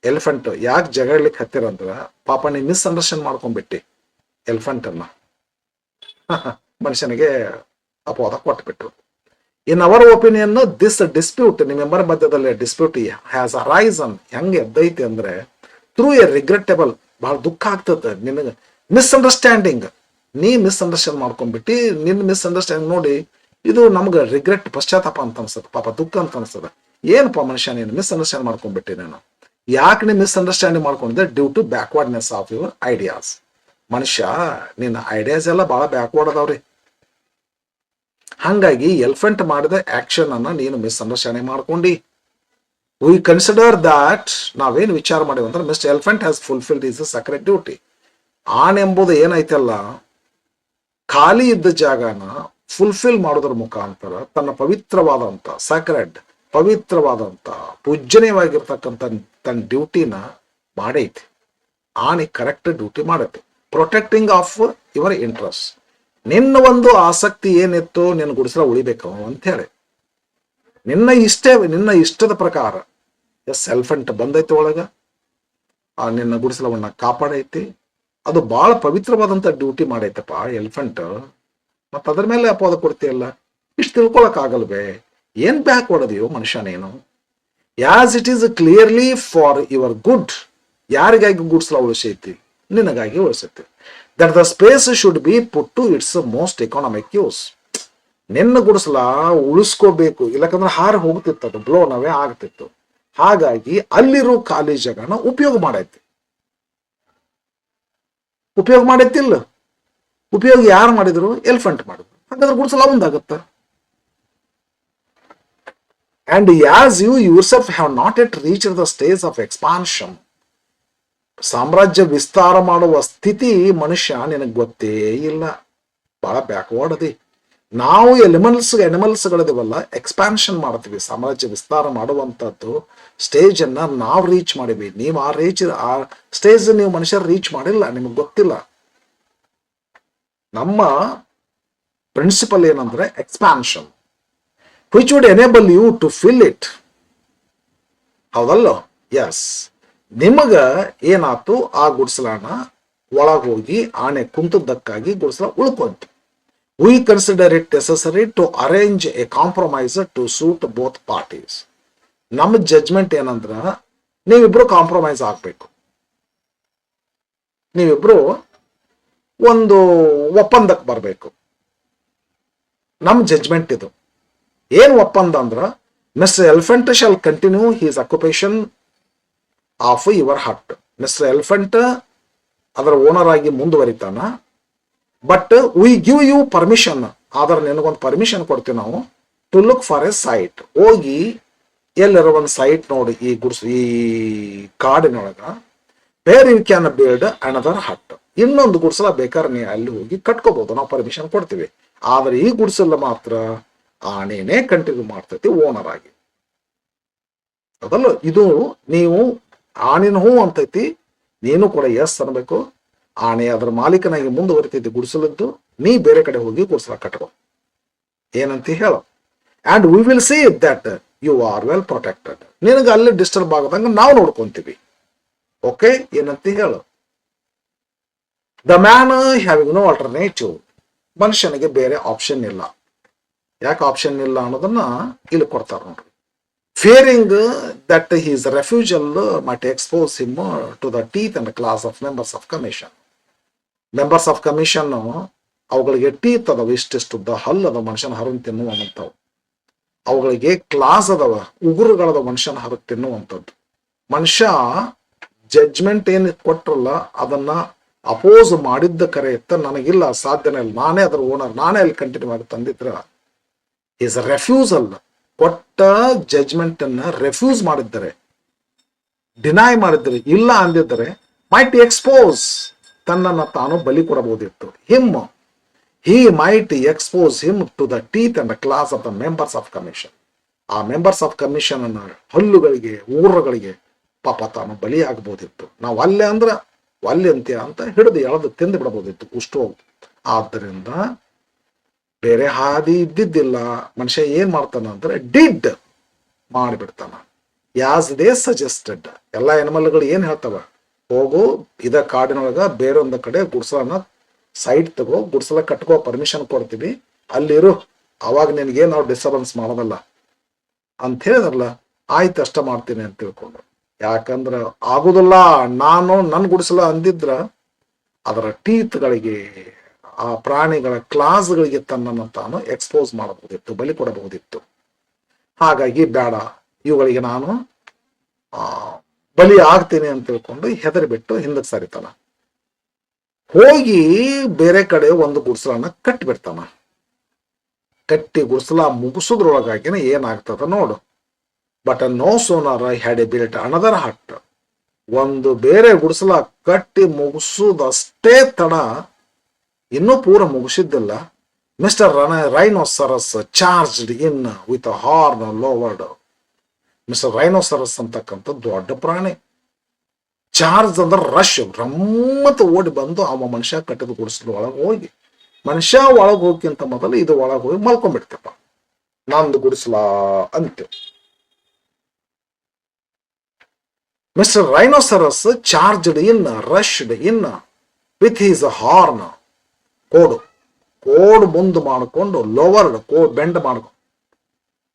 ಎಲಿಫೆಂಟ್ ಯಾಕೆ ಜಗಳಲಿಕ್ಕೆ ಹತ್ತಿರಂದ್ರ ಪಾಪ ನೀ ಮಿಸ್ಅಂಡರ್ಸ್ಟ್ಯಾಂಡ್ ಮಾಡ್ಕೊಂಡ್ಬಿಟ್ಟಿ ಎಲಿಫೆಂಟ್ ಅನ್ನ. ಮನುಷ್ಯನಿಗೆ ಅಪವಾದ ಕೊಟ್ಬಿಟ್ರು. In our opinion this dispute, ನಿಮ್ಮೆಂಬರ ಮಧ್ಯದಲ್ಲಿ ಡಿಸ್ಪ್ಯೂಟ್ ಹ್ಯಾಸ್ ಅರೈಸನ್, ಹೆಂಗೆ ಎದ್ದೈತಿ ಅಂದ್ರೆ ಥ್ರೂ ಎ ರಿಗ್ರೆಟಬಲ್, ಬಹಳ ದುಃಖ ಆಗ್ತದೆ ನಿನಗೆ, ಮಿಸ್ಅಂಡರ್ಸ್ಟ್ಯಾಂಡಿಂಗ್. ನೀ ಮಿಸ್ಅಂಡರ್ಸ್ಟ್ಯಾಂಡ್ ಮಾಡ್ಕೊಂಡ್ಬಿಟ್ಟಿ. ನಿನ್ನ ಮಿಸ್ಅಂಡರ್ಸ್ಟ್ಯಾಂಡಿಂಗ್ ನೋಡಿ ಇದು ನಮ್ಗೆ ರಿಗ್ರೆಟ್, ಪಶ್ಚಾತ್ತಾಪ ಅಂತ ಅನ್ಸತ್ತೆ, ಪಾಪ ದುಃಖ ಅಂತ ಅನ್ಸದ. ಏನಪ್ಪ ಮನುಷ್ಯ ನೀನು ಮಿಸ್ಅಂಡರ್ಸ್ಟ್ಯಾಂಡ್ ಮಾಡ್ಕೊಂಡ್ಬಿಟ್ಟಿ. ನಾನು ಯಾಕೆ ನೀನು ಮಿಸ್ಅಂಡರ್ಸ್ಟ್ಯಾಂಡಿಂಗ್ ಮಾಡ್ಕೊಂಡಿದ್ದೆ? Due to backwardness of your ideas. ಮನುಷ್ಯ ನಿನ್ನ ಐಡಿಯಾಸ್ ಎಲ್ಲ ಬಹಳ ಬ್ಯಾಕ್ವರ್ಡ್ ಅದಾವ್ರಿ. ಹಂಗಾಗಿ ಎಲಿಫೆಂಟ್ ಮಾಡಿದ ಆಕ್ಷನ್ ಅನ್ನ ನೀನು ಮಿಸ್ಅಂಡರ್ಸ್ಟ್ಯಾಂಡಿಂಗ್ ಮಾಡ್ಕೊಂಡಿ. ವಿ ಕನ್ಸಿಡರ್ ದಾಟ್, ನಾವೇನು ವಿಚಾರ ಮಾಡಿವಿ ಅಂದ್ರೆ mister elephant has fulfilled is secret duty. On ಎಂಬುದು ಏನೈತಲ್ಲ, ಖಾಲಿ ಇದ್ದ ಜಾಗನ ಫುಲ್ಫಿಲ್ ಮಾಡೋದ್ರ ಮುಖಾಂತರ ತನ್ನ ಪವಿತ್ರವಾದಂತ ಸಕ್ರೆಡ್, ಪವಿತ್ರವಾದಂತ ಪೂಜ್ಯನೀಯವಾಗಿರ್ತಕ್ಕಂಥ ತನ್ನ ಡ್ಯೂಟಿನ ಮಾಡೈತಿ. ಆನೆ ಕರೆಕ್ಟ್ ಡ್ಯೂಟಿ ಮಾಡೈತಿ, ಪ್ರೊಟೆಕ್ಟಿಂಗ್ ಆಫ್ ಯುವರ್ ಇಂಟ್ರೆಸ್ಟ್. ನಿನ್ನ ಒಂದು ಆಸಕ್ತಿ ಏನಿತ್ತು, ನಿನ್ನ ಗುಡಿಸಲ ಉಳಿಬೇಕು ಅಂತ ಹೇಳಿ ನಿನ್ನ ಇಷ್ಟದ ಪ್ರಕಾರ ಎಲಿಫೆಂಟ್ ಬಂದೈತಿ ಒಳಗ, ಆ ನಿನ್ನ ಗುಡಿಸಲವನ್ನ ಕಾಪಾಡೈತಿ. ಅದು ಬಹಳ ಪವಿತ್ರವಾದಂತ ಡ್ಯೂಟಿ ಮಾಡೈತಪ್ಪ ಎಲಿಫೆಂಟ್. ಮತ್ತ ಅದ್ರ ಮೇಲೆ ಅಪವಾದ ಕೊಡ್ತೀಯಲ್ಲ, ಇಷ್ಟು ತಿಳ್ಕೊಳಕ್ ಆಗಲ್ವೇ? ಏನ್ ಬ್ಯಾಕ್ ಹೊಡೆದಿಯೋ ಮನುಷ್ಯ ನೀನು? As it is clearly for your good. ಯಾರಿಗಾಗಿ ಗುಡ್ಸ್ಲ ಉಳಿಸೈತಿ? ನಿನಗಾಗಿ ಉಳಿಸೈತಿ. That the space should be put to its most economic use. ನಿನ್ನ ಗುಡಿಸಲ ಉಳಿಸ್ಕೋಬೇಕು, ಇಲ್ಲಕಂದ್ರೆ ಹಾರಿ ಹೋಗ್ತಿತ್ತು, ಅದು ಬ್ಲೋ ನವೇ ಆಗ್ತಿತ್ತು. ಹಾಗಾಗಿ ಅಲ್ಲಿರೋ ಖಾಲಿ ಜಾಗನ ಉಪಯೋಗ ಮಾಡೈತಿ. ಉಪಯೋಗ ಮಾಡೈತಿಲ್ಲ? ಉಪಯೋಗ ಯಾರು ಮಾಡಿದ್ರು? ಎಲಿಫೆಂಟ್ ಮಾಡಿದ್ರು. ಹಾಗಾದ್ರೆ ಗುಡಿಸಲ ಒಂದಾಗತ್ತ. And as you yourself have not yet reached the stage of expansion, ಸಾಮ್ರಾಜ್ಯ ವಿಸ್ತಾರ ಮಾಡುವ ಸ್ಥಿತಿ ಮನುಷ್ಯ ನಿನಗೆ ಗೊತ್ತೇ ಇಲ್ಲ. ಬಹಳ ಬ್ಯಾಕ್ವರ್ಡ್ ಅದಿ. ನಾವು ಎನಿಮಲ್ಸ್ಗಳಿದೀವಲ್ಲ, ಎಕ್ಸ್ಪಾನ್ಷನ್ ಮಾಡ್ತೀವಿ, ಸಾಮ್ರಾಜ್ಯ ವಿಸ್ತಾರ ಮಾಡುವಂಥದ್ದು ಸ್ಟೇಜ್ ಅನ್ನ ನಾವು ರೀಚ್ ಮಾಡಿವಿ. ನೀವು ಆ ಸ್ಟೇಜ್ ನೀವು ಮನುಷ್ಯರು ರೀಚ್ ಮಾಡಿಲ್ಲ, ನಿಮಗೆ ಗೊತ್ತಿಲ್ಲ. ನಮ್ಮ ಪ್ರಿನ್ಸಿಪಲ್ ಏನಂದ್ರೆ expansion, which would enable you to fill it. ಹೌದಲ್ಲೋ? ಎಸ್. ನಿಮಗ ಏನಾಯ್ತು, ಆ ಗುಡ್ಸಲನ ಒಳಗೆ ಹೋಗಿ ಆನೆ ಕುಂತದ್ದಕ್ಕಾಗಿ ಗುಡ್ಸಲ ಉಳ್ಕೊಂತು. We consider it necessary to arrange a compromise to suit both parties. ನಮ್ಮ ಜಡ್ಜ್ಮೆಂಟ್ ಏನಂದ್ರ ನೀವಿಬ್ರು ಕಾಂಪ್ರಮೈಸ್ ಆಗ್ಬೇಕು, ನೀವಿಬ್ರು ಒಂದು ಒಪ್ಪಂದಕ್ಕೆ ಬರಬೇಕು. ನಮ್ಮ ಜಡ್ಜ್ಮೆಂಟ್ ಇದು. ಏನು ಒಪ್ಪಂದ ಅಂದ್ರ, mister elephant shall continue his occupation of your hut. Mister elephant ಅದರ ಓನರ್ ಆಗಿ ಮುಂದುವರಿತಾನ. But we give you permission, ಆದ್ರೆ ನಿನಗೊಂದು ಪರ್ಮಿಷನ್ ಕೊಡ್ತೀವಿ ನಾವು, to look for a site. ಹೋಗಿ ಎಲ್ಲರ ಒಂದು ಸೈಟ್ ನೋಡಿ ಈ ಕಾಡಿನೊಳಗ, where you can build another hut. ಇನ್ನೊಂದು ಗುಡಿಸಲ ಬೇಕಾದ್ರೆ ನೀ ಅಲ್ಲಿ ಹೋಗಿ ಕಟ್ಕೋಬಹುದು, ನಾವು ಪರ್ಮಿಷನ್ ಕೊಡ್ತೀವಿ. ಆದ್ರೆ ಈ ಗುಡಿಸಲ ಮಾತ್ರ ಆನೆನೇ ಕಂಟಿನ್ಯೂ ಮಾಡ್ತೈತಿ ಓನರ್ ಆಗಿ. ಅದಲ್ಲ, ಇದು ನೀವು ಆನೆನ ಹೂ ಅಂತೈತಿ, ನೀನು ಕೂಡ ಎಸ್ ಅನ್ಬೇಕು. ಆನೆ ಅದರ ಮಾಲೀಕನಾಗಿ ಮುಂದುವರಿತೈತಿ ಗುಡಿಸಲದ್ದು, ನೀ ಬೇರೆ ಕಡೆ ಹೋಗಿ ಗುಡಿಸಲ ಕಟ್ಕೋ ಏನಂತ ಹೇಳು. And we will see that you are well protected. ನಿನಗೆ ಅಲ್ಲಿ ಡಿಸ್ಟರ್ಬ್ ಆಗದಂಗ ನಾವು ನೋಡ್ಕೊಂತೀವಿ. ಓಕೆ ಏನಂತ ಹೇಳು. The man having no alternative. ಮನುಷ್ಯನಿಗೆ ಬೇರೆ ಆಪ್ಷನ್ ಇಲ್ಲ. ಯಾಕೆ ಆಪ್ಷನ್ ಇಲ್ಲ ಅನ್ನೋದನ್ನ ಇಲ್ಲಿ ಕೊಡ್ತಾರೆ ನೋಡ್ರಿ. Fearing that his refusal might expose him to the teeth and claws of members of commission. Members of commission ಅವುಗಳಿಗೆ ಟೀತ್ ಅದಾವ, ಇಷ್ಟಿಷ್ಟುದ್ದ ಹಲ್ಲದ ಮನುಷ್ಯನ ಹರನ್ ತಿನ್ನುವಂಥವು. ಅವುಗಳಿಗೆ ಕ್ಲಾಸ್ ಅದಾವ, ಉಗುರುಗಳದ ಮನುಷ್ಯನ ಹರ ತಿನ್ನುವಂಥದ್ದು. ಮನುಷ್ಯ ಜಡ್ಜ್ಮೆಂಟ್ ಏನು ಕೊಟ್ರಲ್ಲ ಅದನ್ನ ಅಪೋಸ್ ಮಾಡಿದ್ದ ಕರೆ ಇತ್ತ, ನನಗಿಲ್ಲ, ಸಾಧ್ಯನೇ ಇಲ್ಲ, ನಾನೇ ಅದರ ಓನರ್, ನಾನೇ ಅಲ್ಲಿ ಕಂಟಿನ್ಯೂ ಮಾಡಿ ತಂದಿದ್ರ ಈಸ್ ರೆಫ್ಯೂಸಲ್. ಕೊಟ್ಟ ಜಡ್ಜ್ಮೆಂಟ್ ಅನ್ನ ರೆಫ್ಯೂಸ್ ಮಾಡಿದ್ದಾರೆ, ಡಿನೈ ಮಾಡಿದ್ದಾರೆ, ಇಲ್ಲ ಅಂದಿದ್ದರೆ ಮೈಟ್ ಎಕ್ಸ್ಪೋಸ್, ತನ್ನನ್ನು ತಾನು ಬಲಿ ಕೊಡಬಹುದಿತ್ತು. he might expose him to the teeth and the claws of the members of commission. ಆ ಮೆಂಬರ್ಸ್ ಆಫ್ ಕಮಿಷನ್ ಅನ್ನ ಹಲ್ಲುಗಳಿಗೆ ಊರುಗಳಿಗೆ ಪಾಪ ತಾನು ಬಲಿ ಆಗಬಹುದಿತ್ತು. ನಾವು ಅಲ್ಲೇ ಅಂದ್ರ ಅಲ್ಲಿ ಅಂತ್ಯ ಅಂತ ಹಿಡಿದು ಎಳೆದು ತಿಂದು ಬಿಡಬಹುದಿತ್ತು ಉಷ್ಟು. ಆದ್ದರಿಂದ ಬೇರೆ ಹಾದಿ ಇದ್ದಿದ್ದಿಲ್ಲ. ಮನುಷ್ಯ ಏನ್ ಮಾಡ್ತಾನ ಅಂದ್ರೆ ಡಿಡ್ ಮಾಡಿಬಿಡ್ತಾನ. As they suggested. ಎಲ್ಲ ಎನಿಮಲ್ಗಳು ಏನ್ ಹೇಳ್ತಾವ, ಹೋಗು ಇದ ಕಾಡಿನೊಳಗ ಬೇರೊಂದ ಕಡೆ ಗುಡ್ಸಲನ್ನ ಸೈಟ್ ತಗೋ, ಗುಡ್ಸಲ ಕಟ್ಕೋ, ಪರ್ಮಿಷನ್ ಕೊಡ್ತೀವಿ, ಅಲ್ಲಿರು, ಅವಾಗ ನಿನ್ಗೆ ನಾವು ಡಿಸ್ಟರ್ಬೆನ್ಸ್ ಮಾಡೋದಲ್ಲ ಅಂತ ಹೇಳಿದ್ರಲ್ಲ. ಆಯ್ತು ಅಷ್ಟ ಮಾಡ್ತೀನಿ ಅಂತ ತಿಳ್ಕೊಂಡು. ಯಾಕಂದ್ರ ಆಗುದಿಲ್ಲ, ನಾನು ನನ್ ಗುಡಿಸಲ ಅಂದಿದ್ರ ಅದರ ಟೀತ್ಗಳಿಗೆ, ಆ ಪ್ರಾಣಿಗಳ ಕ್ಲಾಸ್ಗಳಿಗೆ ತನ್ನನ್ನು ತಾನು ಎಕ್ಸ್ಪೋಸ್ ಮಾಡಬಹುದಿತ್ತು, ಬಲಿ ಕೊಡಬಹುದಿತ್ತು. ಹಾಗಾಗಿ ಬೇಡ, ಇವುಗಳಿಗೆ ನಾನು ಬಲಿ ಆಗ್ತೀನಿ ಅಂತ ತಿಳ್ಕೊಂಡು ಹೆದರಿ ಬಿಟ್ಟು ಹಿಂದಕ್ಕೆ ಸರಿತಾನ. ಹೋಗಿ ಬೇರೆ ಕಡೆ ಒಂದು ಗುಡ್ಸಲನ್ನ ಕಟ್ಟಿಬಿಡ್ತಾನ. ಕಟ್ಟಿ ಗುಡ್ಸಲ ಮುಗಿಸೋದ್ರೊಳಗಾಗಿನ ಏನಾಗ್ತದ ನೋಡು. But no sooner had a built another hut. ಒಂದು ಬೇರೆ ಗುಡ್ಸಲ ಕಟ್ಟಿ ಮುಗಿಸೋದಷ್ಟೇ ತಡ, ಇನ್ನೂ ಪೂರ ಮುಗಿಸಿದ್ದಿಲ್ಲ. Mister rhinoceros charged in with horn lowered. Mister rhinoceros ಅಂತಕ್ಕಂಥ ದೊಡ್ಡ ಪ್ರಾಣಿ. ಚಾರ್ಜ್ ಅಂದ್ರೆ ರಶ್, ರಮ್ಮತ್ ಓಡಿ ಬಂದು ಅವ ಮನುಷ್ಯ ಕಟ್ಟಿದ ಗುಡಿಸಲು ಒಳಗೆ ಹೋಗಿ, ಮನುಷ್ಯ ಒಳಗೆ ಹೋಗಿಂತ ಮೊದಲು ಇದು ಒಳಗೆ ಹೋಗಿ ಮಲ್ಕೊಂಡ್ಬಿಡ್ತಪ್ಪ, ನಂದು ಗುಡಿಸಲ ಅಂತೆ. Mister rhinoceros charged in, ರಶ್ಡ್ in with his horn. Code ಮುಂದೆ ಮಾಡಿಕೊಂಡು, ಲೋವರ್ಡ್ ಕೋಡ್ ಬೆಂಡ್ ಮಾಡ್ಕೊಂಡು,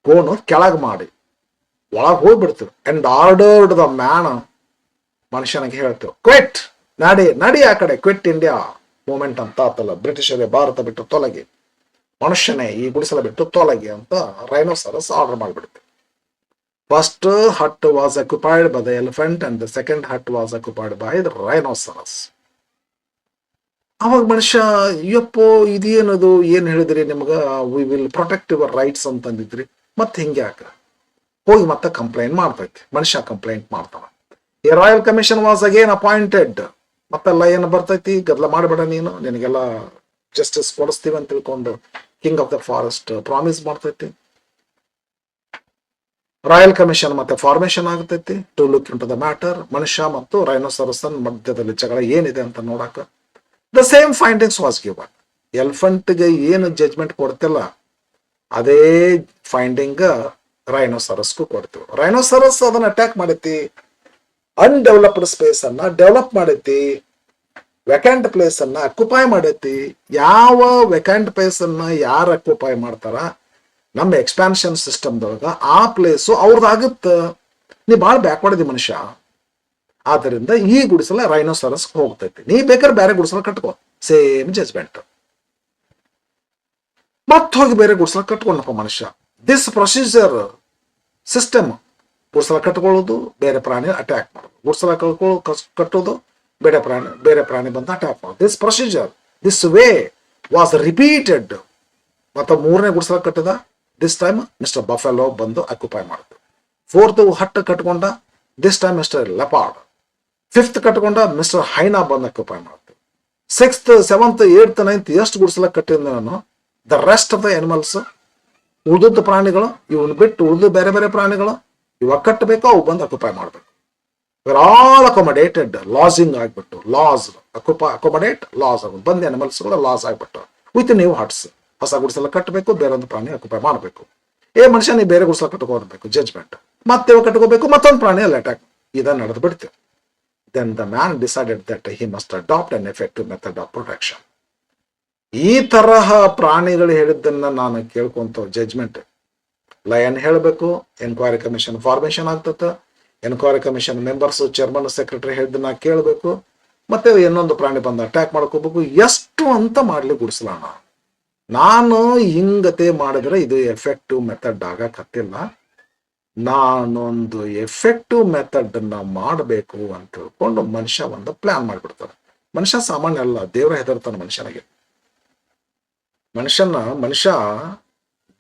ಕೋನು ಕೆಳಗೆ ಮಾಡಿ ಒಳಗೆ ಹೋಗ್ಬಿಡ್ತೀವಿ. And ordered the man. ಮನುಷ್ಯನಿಗೆ ಹೇಳ್ತೇವೆ, ಕ್ವಿಟ್, ನಡಿ ಆ ಕಡೆ, ಕ್ವಿಟ್ ಇಂಡಿಯಾ ಮೂಮೆಂಟ್ ಅಂತ ಆತಲ್ಲ, ಬ್ರಿಟಿಷರೇ ಭಾರತ ಬಿಟ್ಟು ತೊಲಗಿ, ಮನುಷ್ಯನೇ ಈ ಗುಡಿಸಲ ಬಿಟ್ಟು ತೊಲಗಿ ಅಂತ ರೈನೋಸರಸ್ ಆರ್ಡರ್ ಮಾಡಿಬಿಡ್ತೇವೆ. First hut was occupied by the elephant and the second hut was occupied by the rhinoceros. ಅವಾಗ ಮನುಷ್ಯ, ಅಯ್ಯಪ್ಪೋ ಇದೇನದು, ಏನ್ ಹೇಳಿದ್ರಿ ನಿಮ್ಗ, we will protect your rights ಅಂತಂದಿದ್ರಿ, ಮತ್ತೆ ಹಿಂಗೆ ಯಾಕ ಹೋಗಿ ಮತ್ತೆ ಕಂಪ್ಲೇಂಟ್ ಮಾಡ್ತೈತಿ. ಮನುಷ್ಯ ಕಂಪ್ಲೇಂಟ್ ಮಾಡ್ತಾನ. ಈ royal commission was again appointed. ಮತ್ತೆಲ್ಲ ಏನು ಬರ್ತೈತಿ, ಗದ್ದಲ ಮಾಡಬೇಡ ನೀನು, ನಿನಗೆಲ್ಲ ಜಸ್ಟಿಸ್ ಕೊಡಿಸ್ತೀವಿ ಅಂತ ತಿಳ್ಕೊಂಡು king of the forest promise ಮಾಡ್ತೈತಿ. ರಾಯಲ್ ಕಮಿಷನ್ ಮತ್ತೆ ಫಾರ್ಮೇಶನ್ ಆಗ್ತೈತಿ to look into the matter. ಮನುಷ್ಯ ಮತ್ತು ರೈನೋಸರಸ್ ಮಧ್ಯದಲ್ಲಿ ಜಗಳ ಏನಿದೆ ಅಂತ ನೋಡಾಕ the same findings was given. ಎಲಿಫೆಂಟ್ಗೆ ಏನು ಜಡ್ಜ್ಮೆಂಟ್ ಕೊಡ್ತಿಲ್ಲ ಅದೇ ಫೈಂಡಿಂಗ್ ರೈನೋಸರಸ್ಗೂ ಕೊಡ್ತೀವಿ. ರೈನೋಸರಸ್ ಅದನ್ನ ಅಟ್ಯಾಕ್ ಮಾಡೈತಿ, ಅನ್ಡೆವಲಪ್ಡ್ ಸ್ಪೇಸ್ ಅನ್ನ ಡೆವಲಪ್ ಮಾಡೈತಿ, ವೆಕೆಂಟ್ ಪ್ಲೇಸ್ ಅನ್ನ ಅಕ್ಯುಪೈ ಮಾಡೈತಿ. ಯಾವ ವೆಕೆಂಟ್ ಪ್ಲೇಸ್ ಅನ್ನ ಯಾರು ಅಕ್ಯುಪೈ ಮಾಡ್ತಾರ ನಮ್ಮ ಎಕ್ಸ್ಪಾನ್ಷನ್ ಸಿಸ್ಟಮ್ದೊಳಗ ಆ ಪ್ಲೇಸು ಅವ್ರದ್ದಾಗುತ್ತ. ನೀ ಭಾಳ ಬ್ಯಾಕ್ವರ್ಡ್ ಮನುಷ್ಯ. ಆದ್ದರಿಂದ ಈ ಗುಡಿಸಲ ರೈನೋಸರಸ್ ಹೋಗ್ತೈತಿ, ನೀ ಬೇಕಾದ್ರೆ ಬೇರೆ ಗುಡಿಸಲ ಕಟ್ಕೋ, ಸೇಮ್ ಜಜ್ಮೆಂಟ್. ಮತ್ತೆ ಹೋಗಿ ಬೇರೆ ಗುಡ್ಸಲ ಕಟ್ಕೊಂಡಪ್ಪ ಮನುಷ್ಯ. ದಿಸ್ ಪ್ರೊಸೀಜರ್ ಸಿಸ್ಟಮ್, ಗುಡ್ಸಲ ಕಟ್ಕೊಳ್ಳೋದು, ಬೇರೆ ಪ್ರಾಣಿ ಅಟ್ಯಾಕ್ ಮಾಡೋದು, ಗುಡ್ಸಲ ಕಟ್ಟೋದು, ಬೇರೆ ಪ್ರಾಣಿ ಬಂದು ಅಟ್ಯಾಕ್ ಮಾಡೋದು. This procedure, this way was repeated. ಮತ್ತು ಮೂರನೇ ಗುಡ್ಸಲ ಕಟ್ಟದ, ದಿಸ್ ಟೈಮ್ ಮಿಸ್ಟರ್ ಬಫೆಲೋ ಬಂದು ಅಕ್ಯುಪೈ ಮಾಡಿದ್ರು. ಫೋರ್ತ್ ಹಟ್ ಕಟ್ಕೊಂಡ, this time mister leopard. Fifth ಕಟ್ಕೊಂಡ ಮಿಸ್ಟರ್ ಹೈನಾ ಬಂದು ಅಕ್ಯುಪೈ ಮಾಡಿದ್ರು. ಸಿಕ್ಸ್ತ್, ಸೆವೆಂತ್, ಏಳ್ತ್, ನೈನ್ತ್ ಎಷ್ಟು ಗುಡ್ಸಲ ಕಟ್ಟಿದ the rest of the animals, ಉಳಿದ ಪ್ರಾಣಿಗಳು ಇವನ್ ಬಿಟ್ಟು ಉಳಿದು ಬೇರೆ ಬೇರೆ ಪ್ರಾಣಿಗಳು ಇವಾಗ ಕಟ್ಟಬೇಕು, ಅವು ಬಂದು ಅಕ್ಯುಪೈ ಮಾಡಬೇಕು. ಆಲ್ ಅಕೊಮಡೇಟೆಡ್, ಲಾಸಿಂಗ್ ಆಗ್ಬಿಟ್ಟು, ಲಾಸ್ ಅಕೊಮಡೇಟ್ ಲಾಸ್ ಆಗೋದು, ಬಂದ ಅನಿಮಲ್ಸ್ಗಳು ಲಾಸ್ ಆಗ್ಬಿಟ್ಟು ವಿತ್ ನ್ಯೂ ಹಟ್ಸ್. ಹೊಸ ಗುಡಿಸಲ ಕಟ್ಟಬೇಕು, ಬೇರೆ ಒಂದು ಪ್ರಾಣಿ ಅಕ್ಯುಪೈ ಮಾಡಬೇಕು. ಮನುಷ್ಯ ನೀವು ಬೇರೆ ಗುಡಿಸಲ ಕಟ್ಕೋಬೇಕು, ಜಡ್ಜ್ಮೆಂಟ್ ಮತ್ತೆ ಕಟ್ಕೋಬೇಕು, ಮತ್ತೊಂದು ಪ್ರಾಣಿ ಅಲ್ಲಿ ಅಟ್ಯಾಕ್. ಇದನ್ನ ನಡೆದು ಬಿಡ್ತೇವೆ. Then the man decided that he must adopt an effective method of protection. ಈ ತರಹ ಪ್ರಾಣಿಗಳು ಹೇಳಿದ್ದನ್ನ ನಾನು ಕೇಳ್ಕೊಂತ ಜಡ್ಜ್ಮೆಂಟ್ ಲಯನ್ ಹೇಳಬೇಕು, ಎನ್ಕ್ವೈರಿ ಕಮಿಷನ್ ಫಾರ್ಮೇಶನ್ ಆಗ್ತದ, enquiry commission members, chairman, secretary ಹೇಳಿದ್ದನ್ನ ಕೇಳಬೇಕು, ಮತ್ತೆ ಇನ್ನೊಂದು ಪ್ರಾಣಿ ಬಂದು ಅಟ್ಯಾಕ್ ಮಾಡ್ಕೋಬೇಕು. ಎಷ್ಟು ಅಂತ ಮಾಡ್ಲಿ ಗುಡಿಸಲಣ. ನಾನು ಹಿಂಗತೆ ಮಾಡಿದ್ರೆ ಇದು ಎಫೆಕ್ಟಿವ್ ಮೆಥಡ್ ಆಗಕತ್ತಿಲ್ಲ. ನಾನೊಂದು ಎಫೆಕ್ಟಿವ್ ಮೆಥಡ್ ಅನ್ನ ಮಾಡಬೇಕು ಅಂತ ತಿಳ್ಕೊಂಡು ಮನುಷ್ಯ ಒಂದು ಪ್ಲಾನ್ ಮಾಡಿಬಿಡ್ತಾನೆ. ಮನುಷ್ಯ ಸಾಮಾನ್ಯ ಅಲ್ಲ, ದೇವ್ರ ಹೆದರ್ತಾನೆ ಮನುಷ್ಯನಿಗೆ. ಮನುಷ್ಯ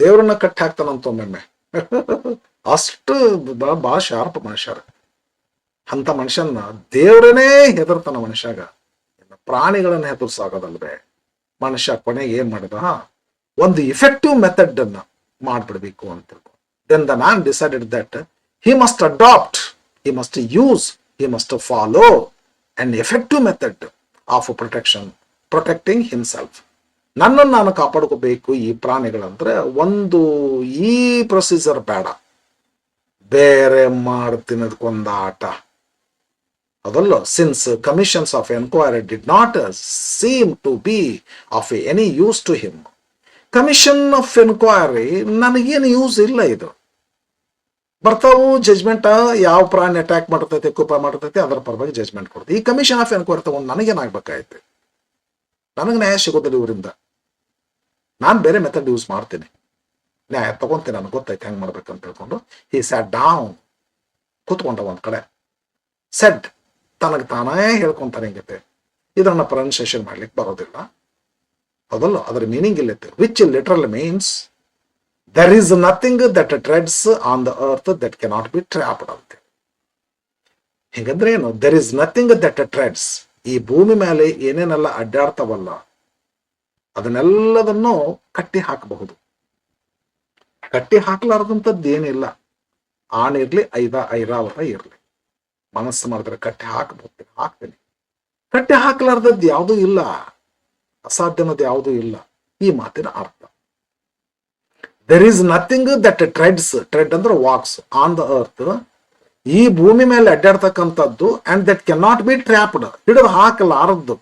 ದೇವ್ರನ್ನ ಕಟ್ಟಿ ಹಾಕ್ತಾನಂತ ಒಮ್ಮೊಮ್ಮೆ. ಅಷ್ಟು ಬಹಳ ಶಾರ್ಪ್ ಮನುಷ್ಯರ. ಅಂತ ಮನುಷ್ಯನ ದೇವ್ರನೇ ಹೆದರ್ತಾನ ಮನುಷ್ಯಾಗ. ಪ್ರಾಣಿಗಳನ್ನ ಹೆದರ್ಸಾಗೋದಲ್ವೇ ಮನುಷ್ಯ ಕೊನೆಗೆ ಏನ್ ಮಾಡಿದ, ಒಂದು ಇಫೆಕ್ಟಿವ್ ಮೆಥಡ್ ಅನ್ನ ಮಾಡ್ಬಿಡ್ಬೇಕು ಅಂತ. Then the man decided that he must adopt, he must use, he must follow an effective method of protecting himself. ನನ್ನನ್ನು ನಾನು ಕಾಪಾಡ್ಕೋಬೇಕು. ಈ ಪ್ರಾಣಿಗಳಂದ್ರೆ ಒಂದು ಈ ಪ್ರೊಸೀಜರ್ ಬೇಡ, ಬೇರೆ ಮಾಡ್ತಿನದಕ್ಕೊಂದು ಆಟ ಅದಲ್ಲ. Since commissions of enquiry did not seem to be of any use to him. Commission of enquiry ನನಗೇನು ಯೂಸ್ ಇಲ್ಲ. ಇದು ಬರ್ತಾವು ಜಜ್ಮೆಂಟ್, ಯಾವ ಪ್ರಾಣಿ ಅಟ್ಯಾಕ್ ಮಾಡ್ತೈತೆ, ಕುಪ ಮಾಡ್ತೈತೆ, ಅದರ ಪರವಾಗಿ ಜಜ್ಮೆಂಟ್ ಕೊಡ್ತೈತೆ. ಈ ಕಮಿಷನ್ ಆಫ್ ಎನ್ಕ್ವೈರಿ ತಗೊಂಡು ನನಗೇನಾಗ್ಬೇಕಾಯ್ತು? ನನಗೆ ನ್ಯಾಯ ಸಿಗೋದಿಲ್ಲ ಇವರಿಂದ. ನಾನು ಬೇರೆ ಮೆಥಡ್ ಯೂಸ್ ಮಾಡ್ತೀನಿ, ನ್ಯಾಯ ತಗೊಂತೀನಿ, ನನಗೆ ಗೊತ್ತೈತೆ ಹೆಂಗೆ ಮಾಡ್ಬೇಕಂತ ಹೇಳ್ಕೊಂಡು ಹಿ ಸ್ಯಾಟ್ ಡೌನ್, ಕೂತ್ಕೊಂಡ ಒಂದ್ ಕಡೆ. ಸೆಡ್ ತನಗೆ ತಾನೇ ಹೇಳ್ಕೊಂತಾನೆ ಹಿಂಗತೆ. ಇದನ್ನ ಪ್ರೊನೌನ್ಸಿಯೇಷನ್ ಮಾಡ್ಲಿಕ್ಕೆ ಬರೋದಿಲ್ಲ, ಅದಲ್ಲ. ಅದರ ಮೀನಿಂಗ್ ಇಲ್ಲೈತೆ, which literal means there is nothing that treads on the earth that cannot be trapped ಅಂತ. ಹಿಂಗಂದ್ರೆ ಏನು? there is nothing that treads, ಈ ಭೂಮಿ ಮೇಲೆ ಏನೇನೆಲ್ಲ ಅಡ್ಡಾಡ್ತಾವಲ್ಲ ಅದನ್ನೆಲ್ಲದನ್ನು ಕಟ್ಟಿ ಹಾಕಬಹುದು. ಕಟ್ಟಿ ಹಾಕ್ಲಾರ್ದಂಥದ್ದು ಏನಿಲ್ಲ. ಆಣಿರ್ಲಿ ಐರಾವತ ಇರ್ಲಿ, ಮನಸ್ಸು ಮಾಡಿದ್ರೆ ಕಟ್ಟಿ ಹಾಕ್ತೀನಿ. ಕಟ್ಟಿ ಹಾಕ್ಲಾರ್ದದ್ದು ಯಾವುದೂ ಇಲ್ಲ, ಅಸಾಧ್ಯನದ್ದು ಯಾವುದೂ ಇಲ್ಲ. ಈ ಮಾತಿನ ಅರ್ಥ. there is nothing that treads, tread ಅಂದ್ರೆ ವಾಕ್ಸ್, ಆನ್ ದ ಅರ್ತ್, ಈ ಭೂಮಿ ಮೇಲೆ ಅಡ್ಡಾಡ್ತಕ್ಕಂಥದ್ದು, and that can not be trapped, ಹಿಡಿದು ಹಾಕಲಾರದ್ದು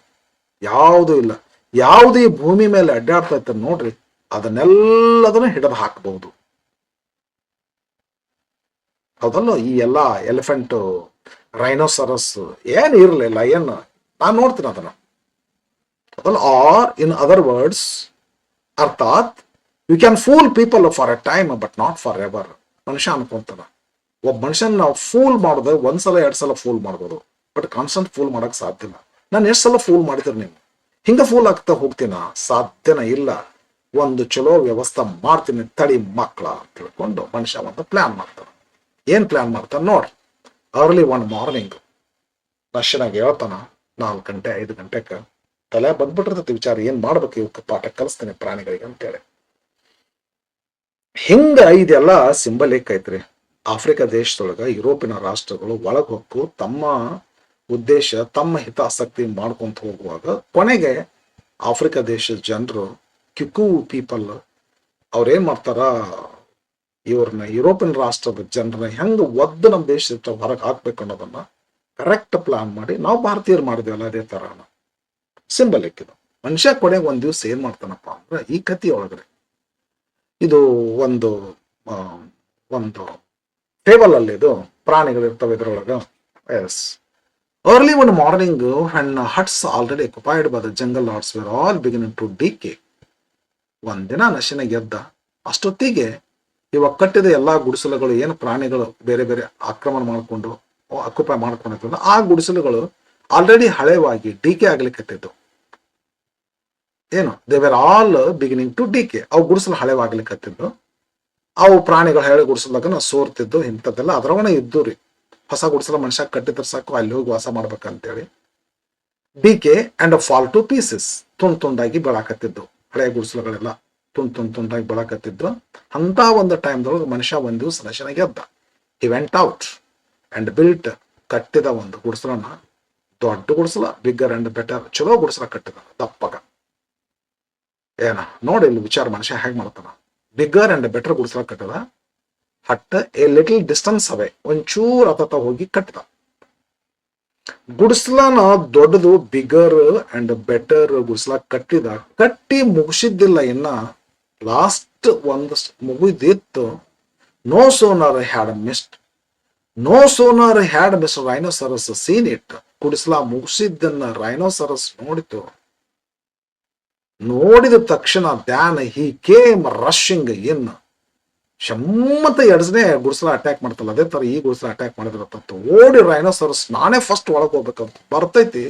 ಯಾವುದು ಇಲ್ಲ. ಯಾವುದು ಈ ಭೂಮಿ ಮೇಲೆ ಅಡ್ಡಾಡ್ತೈತೆ ನೋಡ್ರಿ, ಅದನ್ನೆಲ್ಲದನ್ನು ಹಿಡಿದು ಹಾಕಬಹುದು. ಹೌದಲ್ಲ? ಈ ಎಲ್ಲ ಎಲಿಫೆಂಟ್, ರೈನೋಸರಸ್ ಏನ್ ಇರಲಿಲ್ಲ, ಏನು ನಾನು ನೋಡ್ತೀನಿ ಅದನ್ನ. ಅದಲ್ಲ, ಆರ್ ಇನ್ ಅದರ್ ವರ್ಡ್ಸ್, ಅರ್ಥಾತ್ you can fool people for a time but not for ever. ಮನುಷ್ಯ ಅನ್ಕೊಂತಾನ, ಒಬ್ಬ ಮನುಷ್ಯನ ನಾವು ಫೂಲ್ ಮಾಡೋದು ಒಂದ್ಸಲ 2 ಸಲ ಫೂಲ್ ಮಾಡ್ಬೋದು, ಬಟ್ ಕಾನ್ಸ್ಟೆಂಟ್ ಫೂಲ್ ಮಾಡಕ್ ಸಾಧ್ಯ ಇಲ್ಲ. ನಾನು ಎಷ್ಟು ಸಲ ಫೂಲ್ ಮಾಡಿದ್ರಿ ನೀವು? ಹಿಂಗ ಫೂಲ್ ಆಗ್ತಾ ಹೋಗ್ತೀನ? ಸಾಧ್ಯನ ಇಲ್ಲ. ಒಂದು ಚಲೋ ವ್ಯವಸ್ಥೆ ಮಾಡ್ತೀನಿ ತಡಿ ಮಕ್ಕಳ ಅಂತ ತಿಳ್ಕೊಂಡು ಮನುಷ್ಯ ಒಂದು ಪ್ಲಾನ್ ಮಾಡ್ತಾನೆ. ಏನ್ ಪ್ಲಾನ್ ಮಾಡ್ತಾನೆ ನೋಡ್ರಿ. ಅರ್ಲಿ ಒನ್ ಮಾರ್ನಿಂಗ್ ನಶನಾಗ ಹೇಳ್ತಾನ, 4 ಗಂಟೆ 5 ಗಂಟೆಗೆ ತಲೆ ಬಂದ್ಬಿಟ್ಟಿರ್ತೈತಿ ವಿಚಾರ, ಏನ್ ಮಾಡ್ಬೇಕು ಇವಕ್ಕೆ ಪಾಠ ಕಲಿಸ್ತೇನೆ ಪ್ರಾಣಿಗಳಿಗೆ ಅಂತೇಳಿ. ಹಿಂಗ ಇದೆಲ್ಲ ಸಿಂಬಲಿಕ್ ಐತ್ರಿ. ಆಫ್ರಿಕಾ ದೇಶದೊಳಗ ಯುರೋಪಿನ ರಾಷ್ಟ್ರಗಳು ಒಳಗ್ ಹೊಕ್ಕು ತಮ್ಮ ಉದ್ದೇಶ, ತಮ್ಮ ಹಿತಾಸಕ್ತಿ ಮಾಡ್ಕೊಂತ ಹೋಗುವಾಗ ಕೊನೆಗೆ ಆಫ್ರಿಕಾ ದೇಶದ ಜನರು, ಕಿಕು ಪೀಪಲ್, ಅವ್ರೇನ್ ಮಾಡ್ತಾರ, ಇವ್ರನ್ನ ಯುರೋಪಿಯನ್ ರಾಷ್ಟ್ರದ ಜನರನ್ನ ಹೆಂಗ ಒದ್ದು ನಮ್ಮ ದೇಶದ ಹೊರಗೆ ಹಾಕ್ಬೇಕು ಅನ್ನೋದನ್ನ ಕರೆಕ್ಟ್ ಪ್ಲಾನ್ ಮಾಡಿ, ನಾವು ಭಾರತೀಯರು ಮಾಡಿದೇವಲ್ಲ ಅದೇ ತರ ಸಿಂಬಲಿಕ್ ಇದು. ಮನುಷ್ಯ ಕೊನೆಗೆ ಒಂದ್ ದಿವ್ಸ ಏನ್ ಮಾಡ್ತಾನಪ್ಪ ಅಂದ್ರೆ, ಈ ಕಥೆಯೊಳಗ್ರೆ ಇದು ಒಂದು ಟೇಬಲ್ ಅಲ್ಲಿ ಇದು ಪ್ರಾಣಿಗಳು ಇರ್ತವೆ ಇದ್ರೊಳಗ. Yes, early one morning when huts already occupied by the jungle lords were all beginning to decay, ಒಂದಿನ ನಶಿನ ಗೆದ್ದ. ಅಷ್ಟೊತ್ತಿಗೆ ಇವಾಗ ಕಟ್ಟಿದ ಎಲ್ಲಾ ಗುಡಿಸಲುಗಳು ಏನು ಪ್ರಾಣಿಗಳು ಬೇರೆ ಬೇರೆ ಆಕ್ರಮಣ ಮಾಡಿಕೊಂಡು ಅಕ್ಯುಪೈ ಮಾಡ್ಕೊಂಡಿರ್ತದ ಆ ಗುಡಿಸಲುಗಳು ಆಲ್ರೆಡಿ ಹಳೆವಾಗಿ ಡಿಕೆ ಆಗ್ಲಿಕ್ಕತ್ತಿದ್ದು. ಏನು they were all beginning to decay. ಅವು ಗುಡಿಸಲು ಹಳೆವಾಗ್ಲಿಕ್ಕತ್ತಿದ್ದು. ಅವು ಪ್ರಾಣಿಗಳು ಹಳೆ ಗುಡಿಸಲ್ದಾಗ ಸೋರ್ತಿದ್ದು ಇಂಥದ್ದೆಲ್ಲ ಅದ್ರವನ ಇದ್ದು ರೀ. ಹೊಸ ಗುಡಿಸಲ ಮನುಷ್ಯ ಕಟ್ಟಿದ್ರ ಸಾಕು ಅಲ್ಲಿ ಹೋಗಿ ವಾಸ ಮಾಡ್ಬೇಕಂತೇಳಿ decay and fall to pieces, ತುಂಡಾಗಿ ಬೆಳಕತ್ತಿದ್ದು. ಹಳೆ ಗುಡಿಸಲುಗಳೆಲ್ಲ ತುಂಡಾಗಿ ಬೆಳಕತ್ತಿದ್ದು. ಅಂತ ಒಂದು ಟೈಮ್ದೊಳಗೆ ಮನುಷ್ಯ ಒಂದ್ ದಿವಸ ನಶನ ಗೆದ್ದ. He went out and built, ಕಟ್ಟಿದ ಒಂದು ಗುಡಿಸಲನ್ನ, ದೊಡ್ಡ ಗುಡಿಸಲ, ಬಿಗ್ಗರ್ ಅಂಡ್ ಬೆಟರ್, ಚಲೋ ಗುಡಿಸಲ ಕಟ್ಟಿದ ದಪ್ಪಗ. ಏನ ನೋಡಿ ಇಲ್ಲಿ ವಿಚಾರ ಮನುಷ್ಯ ಹೇಗೆ ಮಾಡ್ತಾನ. ಬಿಗ್ಗರ್ ಅಂಡ್ ಬೆಟರ್ ಗುಡಿಸಲ ಕಟ್ಟದ. ಹಟ್ ಎ ಲಿಟಲ್ ಡಿಸ್ಟೆನ್ಸ್ ಅವೇ, ಒಂಚೂರು ಹತ್ತ ಹೋಗಿ ಕಟ್ಟಿದ ಗುಡಿಸಲನ. ದೊಡ್ಡದು ಬಿಗರ್ ಅಂಡ್ ಬೆಟರ್ ಗುಡಿಸಲ ಕಟ್ಟಿ ಮುಗಿಸಿದ್ದಿಲ್ಲ ಇನ್ನ. ಲಾಸ್ಟ್ ಒಂದು ಮುಗಿದಿತ್ತು. No sooner had mister rhinoceros seen it. ಗುಡಿಸಲ ಮುಗಿಸಿದ್ದನ್ನ ರೈನೋಸರಸ್ ನೋಡಿತು. ನೋಡಿದ ತಕ್ಷಣ then he came rushing in. ಶಮ್ಮತ್ತ ಎಡ್ಸನೆ ಗುಡಿಸಲ ಅಟ್ಯಾಕ್ ಮಾಡ್ತಲ್ಲ, ಅದೇ ತರ ಈ ಗುಡಿಸಲ ಅಟ್ಯಾಕ್ ಮಾಡಿದ್ರತ್ತಂತ. ಓಡಿ ರೈನೋಸರಸ್ ನಾನೇ ಫಸ್ಟ್ ಒಳಗೆ ಹೋಗ್ಬೇಕಂತ ಬರ್ತೈತಿ.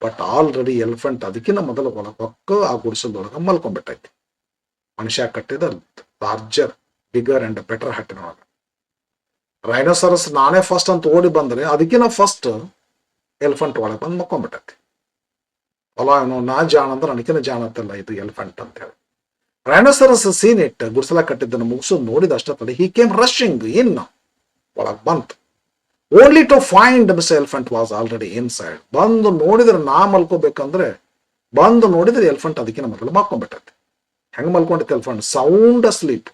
ಬಟ್ ಆಲ್ರೆಡಿ ಎಲಿಫೆಂಟ್ ಅದಕ್ಕಿಂತ ಮೊದಲು ಒಳಗೆ ಹೊಕ್ಕ ಆ ಗುಡಿಸಲದೊಳಗೆ ಮಲ್ಕೊಂಡ್ಬಿಟ್ಟೈತಿ. ಮನುಷ್ಯ ಕಟ್ಟಿದ ಲಾರ್ಜರ್ ಬಿಗರ್ ಅಂಡ್ ಬೆಟರ್ ಹಟ್ಟಿನೊಳಗೆ ರೈನೋಸರಸ್ ನಾನೇ ಫಸ್ಟ್ ಅಂತ ಓಡಿ ಬಂದ್ರೆ ಅದಕ್ಕಿಂತ ಫಸ್ಟ್ ಎಲಿಫೆಂಟ್ ಒಳಗೆ ಬಂದು ಮಕ್ಕೊಂಡ್ಬಿಟ್ಟೈತಿ. ಹೊಲ ಏನೋ ನಾ ಜಾಣ ಅಂದ್ರೆ ನನಗಿನ ಜಾಣ ಅಂತಲ್ಲ ಇದು ಎಲಿಫೆಂಟ್ ಅಂತ ಹೇಳಿ. Rhinoceros seen it. ಗುಡಿಸಲ ಕಟ್ಟಿದ್ದನ್ನು ಮುಗಿಸೋದು ನೋಡಿದ ಅಷ್ಟ ತಡೆ ಹಿ ಕೇಮ್ ರಶಿಂಗ್ ಇನ್. ಒಳಗ್ ಬಂತು. Only to find mister elephant was already inside. ಬಂದು ನೋಡಿದ್ರೆ ನಾ ಮಲ್ಕೋಬೇಕಂದ್ರೆ ಬಂದು ನೋಡಿದ್ರೆ ಎಲಿಫೆಂಟ್ ಅದಕ್ಕಿಂತ ಮೊದಲು ಮಲ್ಕೊಂಡ್ಬಿಟ್ಟೈತಿ. ಹೆಂಗ್ ಮಲ್ಕೊಂಡಿತ್ತು ಎಲಿಫೆಂಟ್? ಸೌಂಡ್ ಸ್ಲೀಪ್,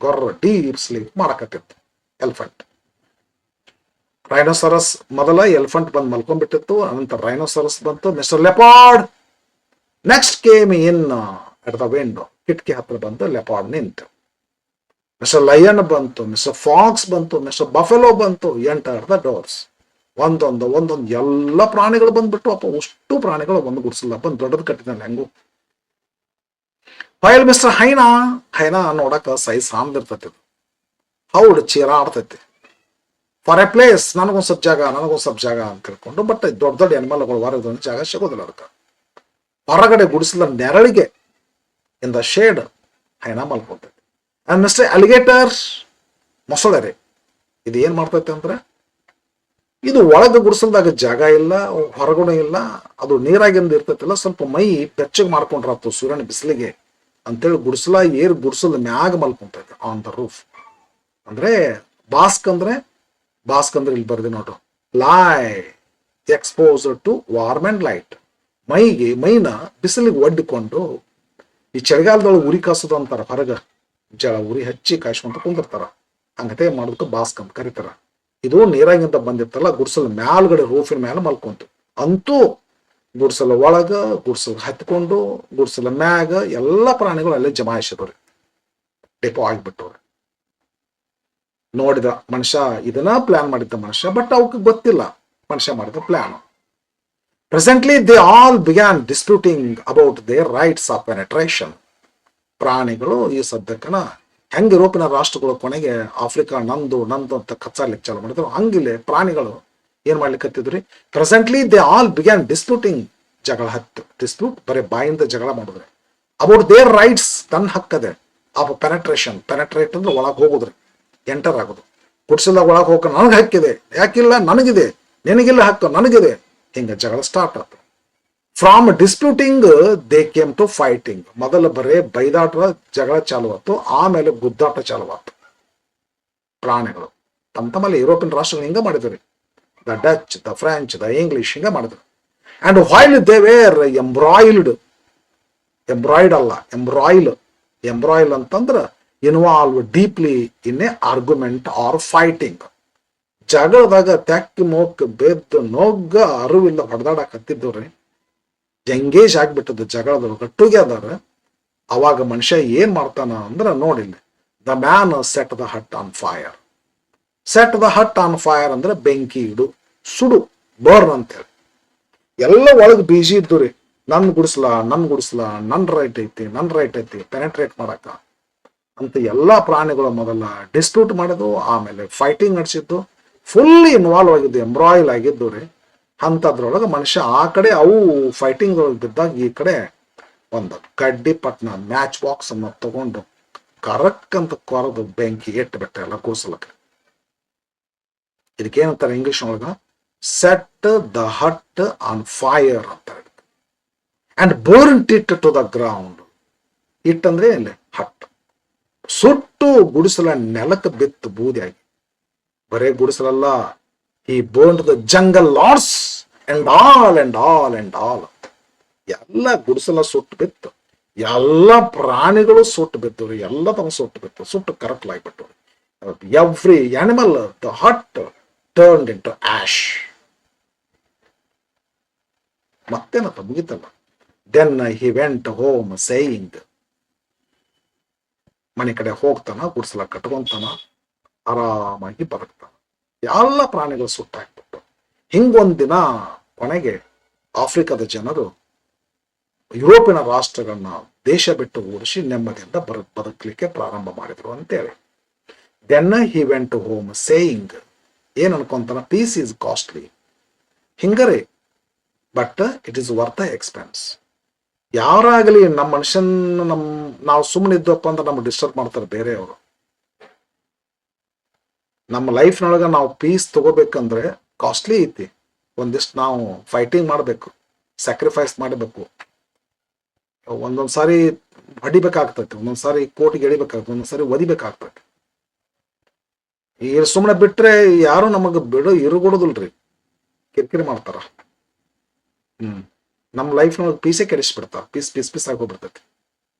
ಗೊರ್ರ ಡೀಪ್ ಸ್ಲೀಪ್ ಮಾಡಕತ್ತಿತ್ತು ಎಲಿಫೆಂಟ್. ರೈನೋಸರಸ್ ಮೊದಲ ಎಲಿಫೆಂಟ್ ಬಂದು ಮಲ್ಕೊಂಡ್ಬಿಟ್ಟಿತ್ತು. ಅನಂತರ ರೈನೋಸರಸ್ ಬಂತು. Mister leopard next came in at the window. ಕಿಟಕಿ ಹತ್ರ ಬಂದು ಲೆಪಾರ್ಡ್ ನಿಂತು. ಮಿಸ್ಟರ್ ಲಯನ್ ಬಂತು, ಮಿಸ್ಟರ್ ಫಾಕ್ಸ್ ಬಂತು, ಮಿಸ್ಟರ್ ಬಫೆಲೋ ಬಂತು. Enter the doors. ಒಂದೊಂದು ಎಲ್ಲ ಪ್ರಾಣಿಗಳು ಬಂದ್ಬಿಟ್ಟು. ಅಪ್ಪ ಅಷ್ಟು ಪ್ರಾಣಿಗಳು ಒಂದು ಗುಡಿಸಲ್ಲ ಬಂದು ದೊಡ್ಡದು ಕಟ್ಟಿದ್ದಾನೆ ಹೆಂಗು. ಫೈಲ್ ಮಿಸ್ಟರ್ ಹೈನಾ ನೋಡಕ ಸೈಜ್ ಸಾಮ್ದಿರ್ತೈತಿ. ಹೌದು ಚೀರಾಡ್ತೈತಿ. ಫಾರ್ ಎ ಪ್ಲೇಸ್, ನನಗೊಂದ್ ಸ್ವಲ್ಪ ಜಾಗ ಅಂತ ತಿಳ್ಕೊಂಡು. ಬಟ್ ದೊಡ್ಡ ಎನಿಮಲ್ಗಳು ವಾರದೊಂದು ಜಾಗ ಸಿಗೋದಿಲ್ಲ ಅದಕ್ಕೆ. ಹೊರಗಡೆ ಗುಡಿಸಲ ನೆರಳಿಗೆ ಇನ್ ದ ಶೇಡ್ ಹೈನಾ ಮಲ್ಕೊತೈತಿ. ಅಂಡ್ ಮಿಸ್ಟರ್ ಅಲಿಗೇಟರ್ ಮೊಸಳೆ ಇದು ಏನ್ ಮಾಡ್ತೈತೆ ಅಂದ್ರೆ, ಇದು ಒಳಗ ಗುಡಿಸಲ್ದಾಗ ಜಾಗ ಇಲ್ಲ, ಹೊರಗಡೆ ಇಲ್ಲ, ಅದು ನೀರಾಗಿಂದ ಇರ್ತೈತಿಲ್ಲ. ಸ್ವಲ್ಪ ಮೈ ಬೆಚ್ಚಗೆ ಮಾಡ್ಕೊಂಡ್ರಾತು ಸೂರ್ಯನ ಬಿಸಿಲಿಗೆ ಅಂತೇಳಿ ಗುಡಿಸಲ ಮ್ಯಾಗ ಮಲ್ಕೊಂತೈತೆ ಆನ್ ದ ರೂಫ್. ಅಂದ್ರೆ ಬಾಸ್ಕ್ ಅಂದ್ರೆ ಇಲ್ಲಿ ಬರ್ದೆ ನೋಡ್ರು, lie exposure to warm and light. ಮೈನ ಬಿಸಿಲಿಗೆ ಒಡ್ಡಿಕೊಂಡು. ಈ ಚಳಿಗಾಲದೊಳಗೆ ಉರಿ ಕಾಸೋದು ಅಂತಾರ, ಹೊರಗ ಉರಿ ಹಚ್ಚಿ ಕಾಯಿಸ್ಕೊಂತ ಕುಂದಿರ್ತಾರ. ಹಂಗತೆ ಮಾಡೋದಕ್ಕೆ ಬಾಸ್ಕ್ ಅಂತ ಕರೀತಾರ. ಇದು ನೀರಾಗಿಂದ ಬಂದಿರ್ತಲ್ಲ, ಗುಡಿಸಲ ಮ್ಯಾಲ್ಗಡೆ ರೂಫಿನ ಮ್ಯಾಲ ಮಲ್ಕೊಂತು. ಅಂತೂ ಗುಡಿಸಲ ಒಳಗ, ಗುಡಿಸಲ ಹತ್ಕೊಂಡು, ಗುಡಿಸಲ ಮ್ಯಾಗ ಎಲ್ಲ ಪ್ರಾಣಿಗಳು ಅಲ್ಲೇ ಜಮಾಯಿಸಿದವ್ರಿ, ಡೆಪೋ ಆಗಿಬಿಟ್ಟವ್ರಿ. ನೋಡಿದ ಮನುಷ್ಯ ಇದನ್ನ ಪ್ಲಾನ್ ಮಾಡಿದ್ದ ಮನುಷ್ಯ. ಬಟ್ ಅವಕ್ಕೆ ಗೊತ್ತಿಲ್ಲ ಮನುಷ್ಯ ಮಾಡಿದ plan. Presently they all began disputing about there rights of penetration. ಪ್ರಾಣಿಗಳು ಈ ಸದ್ಯಕ್ಕನ ಹೆಂಗ್ ಯುರೋಪಿನ ರಾಷ್ಟ್ರಗಳು ಕೊನೆಗೆ ಆಫ್ರಿಕಾ ನಂದು ಅಂತ ಕಚ್ಚಾಡ್ಲಿಕ್ಕೆ ಚಾಲು ಮಾಡಿದ್ರು, ಹಂಗಿಲ್ಲೇ ಪ್ರಾಣಿಗಳು ಏನ್ ಮಾಡ್ಲಿಕ್ಕೆ ಹತ್ತಿದ್ರಿ. Presently they all began disputing, ಜಗಳ ಹತ್ತು. ಡಿಸ್ಪ್ಯೂಟ್ ಬರೀ ಬಾಯಿಂದ ಜಗಳ ಮಾಡಿದ್ರೆ. ಅಬೌಟ್ ದೇರ್ ರೈಟ್ಸ್, ತನ್ನ ಹಕ್ಕದೆ. ಆಫ್ ಪೆನೆಟ್ರೇಟ್ ಅಂದ್ರೆ ಒಳಗೆ ಹೋಗುದ್ರಿ, ಎಂಟರ್ ಆಗೋದು. ಗುಡಿಸಲ ಒಳಗೆ ಹೋಗ ನನಗೆ ಹಕ್ಕಿದೆ, ಯಾಕಿಲ್ಲ ನನಗಿದೆ, ನಿನಗಿಲ್ಲ ಹಕ್ಕು ನನಗಿದೆ. ಹಿಂಗ ಜಗಳ ಸ್ಟಾರ್ಟ್ ಆಯ್ತು. From disputing they came to fighting. ಮೊದಲು ಬರೇ ಬೈದಾಟ ಜಗಳ ಚಾಲು ಆಯ್ತು, ಆಮೇಲೆ ಗುದ್ದಾಟ ಚಾಲು ಆಯ್ತು. ಪ್ರಾಣಿಗಳು ತಮ್ಮಲ್ಲಿ ಯುರೋಪಿಯನ್ ರಾಷ್ಟ್ರಗಳು ಹಿಂಗ ಮಾಡಿದ್ರಿ. The Dutch, the French, the English ಹಿಂಗ ಮಾಡಿದ್ರು. And while they were embroiled ಅಂತಂದ್ರ involve deeply in a argument or fighting. ಜಗಳದಾಗ ತೆಕ್ಕ ಮೋಕ್ ಬೆದ್ದು ನೋಗ್ಗ ಅರಿವಿಲ್ಲ ಹೊಡೆದಾಡಕ್ ಹತ್ತಿದ್ದವ್ರಿ. Engage ಆಗ್ಬಿಟ್ಟದ್ದು ಜಗಳದೊಳಗ together. ಅವಾಗ ಮನುಷ್ಯ ಏನ್ ಮಾಡ್ತಾನ ಅಂದ್ರ ನೋಡಿಲ್ಲ, the man set the hut on fire. Set the hut on fire ಅಂದ್ರೆ ಬೆಂಕಿ ಇಡು, ಸುಡು, ಬರ್ನ್ ಅಂತೇಳಿ. ಎಲ್ಲ ಒಳಗ್ ಬೀಜಿ ಇದ್ದು ರೀ. ನನ್ ಗುಡಿಸ್ಲ ನನ್ ರೈಟ್ ಐತಿ ಪೆನೆಟ್ರೇಟ್ ಮಾಡಕ ಅಂತ ಎಲ್ಲಾ ಪ್ರಾಣಿಗಳು ಮೊದಲ ಡಿಸ್ಪ್ಯೂಟ್ ಮಾಡಿದ್ವು, ಆಮೇಲೆ ಫೈಟಿಂಗ್ ನಡೆಸಿದ್ದು, ಫುಲ್ ಇನ್ವಾಲ್ವ್ ಆಗಿದ್ದು, ಎಂಬ್ರಾಯ್ಲ್ ಆಗಿದ್ದು ರೀ. ಅಂತದ್ರೊಳಗೆ ಮನುಷ್ಯ ಆ ಕಡೆ ಅವು ಫೈಟಿಂಗ್ ಒಳಗೆ ಬಿದ್ದಾಗ ಈ ಕಡೆ ಒಂದು ಕಡ್ಡಿ ಪಟ್ನ ಮ್ಯಾಚ್ ಬಾಕ್ಸ್ ಅನ್ನ ತಗೊಂಡು ಕರಕ್ ಅಂತ ಕೊರದು ಬೆಂಕಿ ಇಟ್ಟು ಎಲ್ಲ ಕೂರ್ಸಲಕ್ಕೆ. ಇದಕ್ಕೇನಂತಾರೆ ಇಂಗ್ಲಿಷ್ ಒಳಗ, set the hut on fire ಅಂತ ಹೇಳಿ, and burnt it to the ground. ಇಟ್ಟಂದ್ರೆ ಇಲ್ಲಿ ಹಟ್, ಸುಟ್ಟು ಗುಡಿಸಲ ನೆಲಕ್ಕೆ ಬಿತ್ತು ಬೂದಿಯಾಗಿ. ಬರೇ ಗುಡಿಸಲಲ್ಲ, ಈ burned the jungle lords and all ಎಲ್ಲ ಗುಡಿಸಲ ಸುಟ್ಟು ಬಿತ್ತು, ಎಲ್ಲ ಪ್ರಾಣಿಗಳು ಸುಟ್ಟು ಬಿತ್ತು ರೀ, ಎಲ್ಲ ತಮ್ಮ ಸುಟ್ಟು ಬಿತ್ತು, ಸುಟ್ಟು ಕರಕಲಾಗ್ಬಿಟ್ಟು. Every animal, the hut turned into ash. ಮತ್ತೇನಪ್ಪ ಮುಗಿತಲ್ಲ. Then he went home saying, ಮನೆ ಕಡೆ ಹೋಗ್ತಾನ, ಗುಡಿಸಲ ಕಟ್ಕೊಂತಾನ, ಆರಾಮಾಗಿ ಬದುಕ್ತಾನ. ಎಲ್ಲ ಪ್ರಾಣಿಗಳು ಸುಟ್ಟಾಕ್ಬಿಟ್ಟು. ಹಿಂಗೊಂದಿನ ಕೊನೆಗೆ ಆಫ್ರಿಕಾದ ಜನರು ಯುರೋಪಿನ ರಾಷ್ಟ್ರಗಳನ್ನ ದೇಶ ಬಿಟ್ಟು ಓಡಿಸಿ ನೆಮ್ಮದಿಯಿಂದ ಬದುಕಲಿಕ್ಕೆ ಪ್ರಾರಂಭ ಮಾಡಿದ್ರು ಅಂತೇಳಿ. Then he went home saying, ಏನ್ ಅನ್ಕೊಂತಾನ, ಪೀಸ್ ಈಸ್ ಕಾಸ್ಟ್ಲಿ, ಹಿಂಗರೆ but it is worth the expense. ಯಾರಾಗಲಿ ನಮ್ಮ ಮನುಷ್ಯನ್ ನಾವು ಸುಮ್ಮನೆ ಇದ್ದಪ್ಪ ಅಂದ್ರೆ ನಮ್ಗೆ ಡಿಸ್ಟರ್ಬ್ ಮಾಡ್ತಾರೆ ಬೇರೆಯವರು. ನಮ್ಮ ಲೈಫ್ನೊಳಗೆ ನಾವು ಪೀಸ್ ತಗೋಬೇಕಂದ್ರೆ ಕಾಸ್ಟ್ಲಿ ಐತಿ. ಒಂದಿಷ್ಟು ನಾವು ಫೈಟಿಂಗ್ ಮಾಡಬೇಕು, ಸ್ಯಾಕ್ರಿಫೈಸ್ ಮಾಡಬೇಕು, ಒಂದೊಂದ್ ಸಾರಿ ಹೊಡಿಬೇಕಾಗ್ತೈತಿ, ಒಂದೊಂದ್ ಸಾರಿ ಕೋರ್ಟ್ಗೆ ಎಳಿಬೇಕಾಗ್ತದೆ, ಒಂದೊಂದ್ ಸಾರಿ ಒದಿಬೇಕಾಗ್ತೈತಿ. ಈ ಸುಮ್ಮನೆ ಬಿಟ್ರೆ ಯಾರು ನಮಗ್ ಇರುಗೊಡುದಿಲ್ರಿ, ಕಿರಿಕಿರಿ ಮಾಡ್ತಾರ. ನಮ್ಮ ಲೈಫ್ನೊಳಗೆ ಪೀಸೇ ಕೆಡಿಸ್ಬಿಡ್ತಾರ, ಪೀಸ್ ಆಗೋಗ್ಬಿಡ್ತೈತಿ.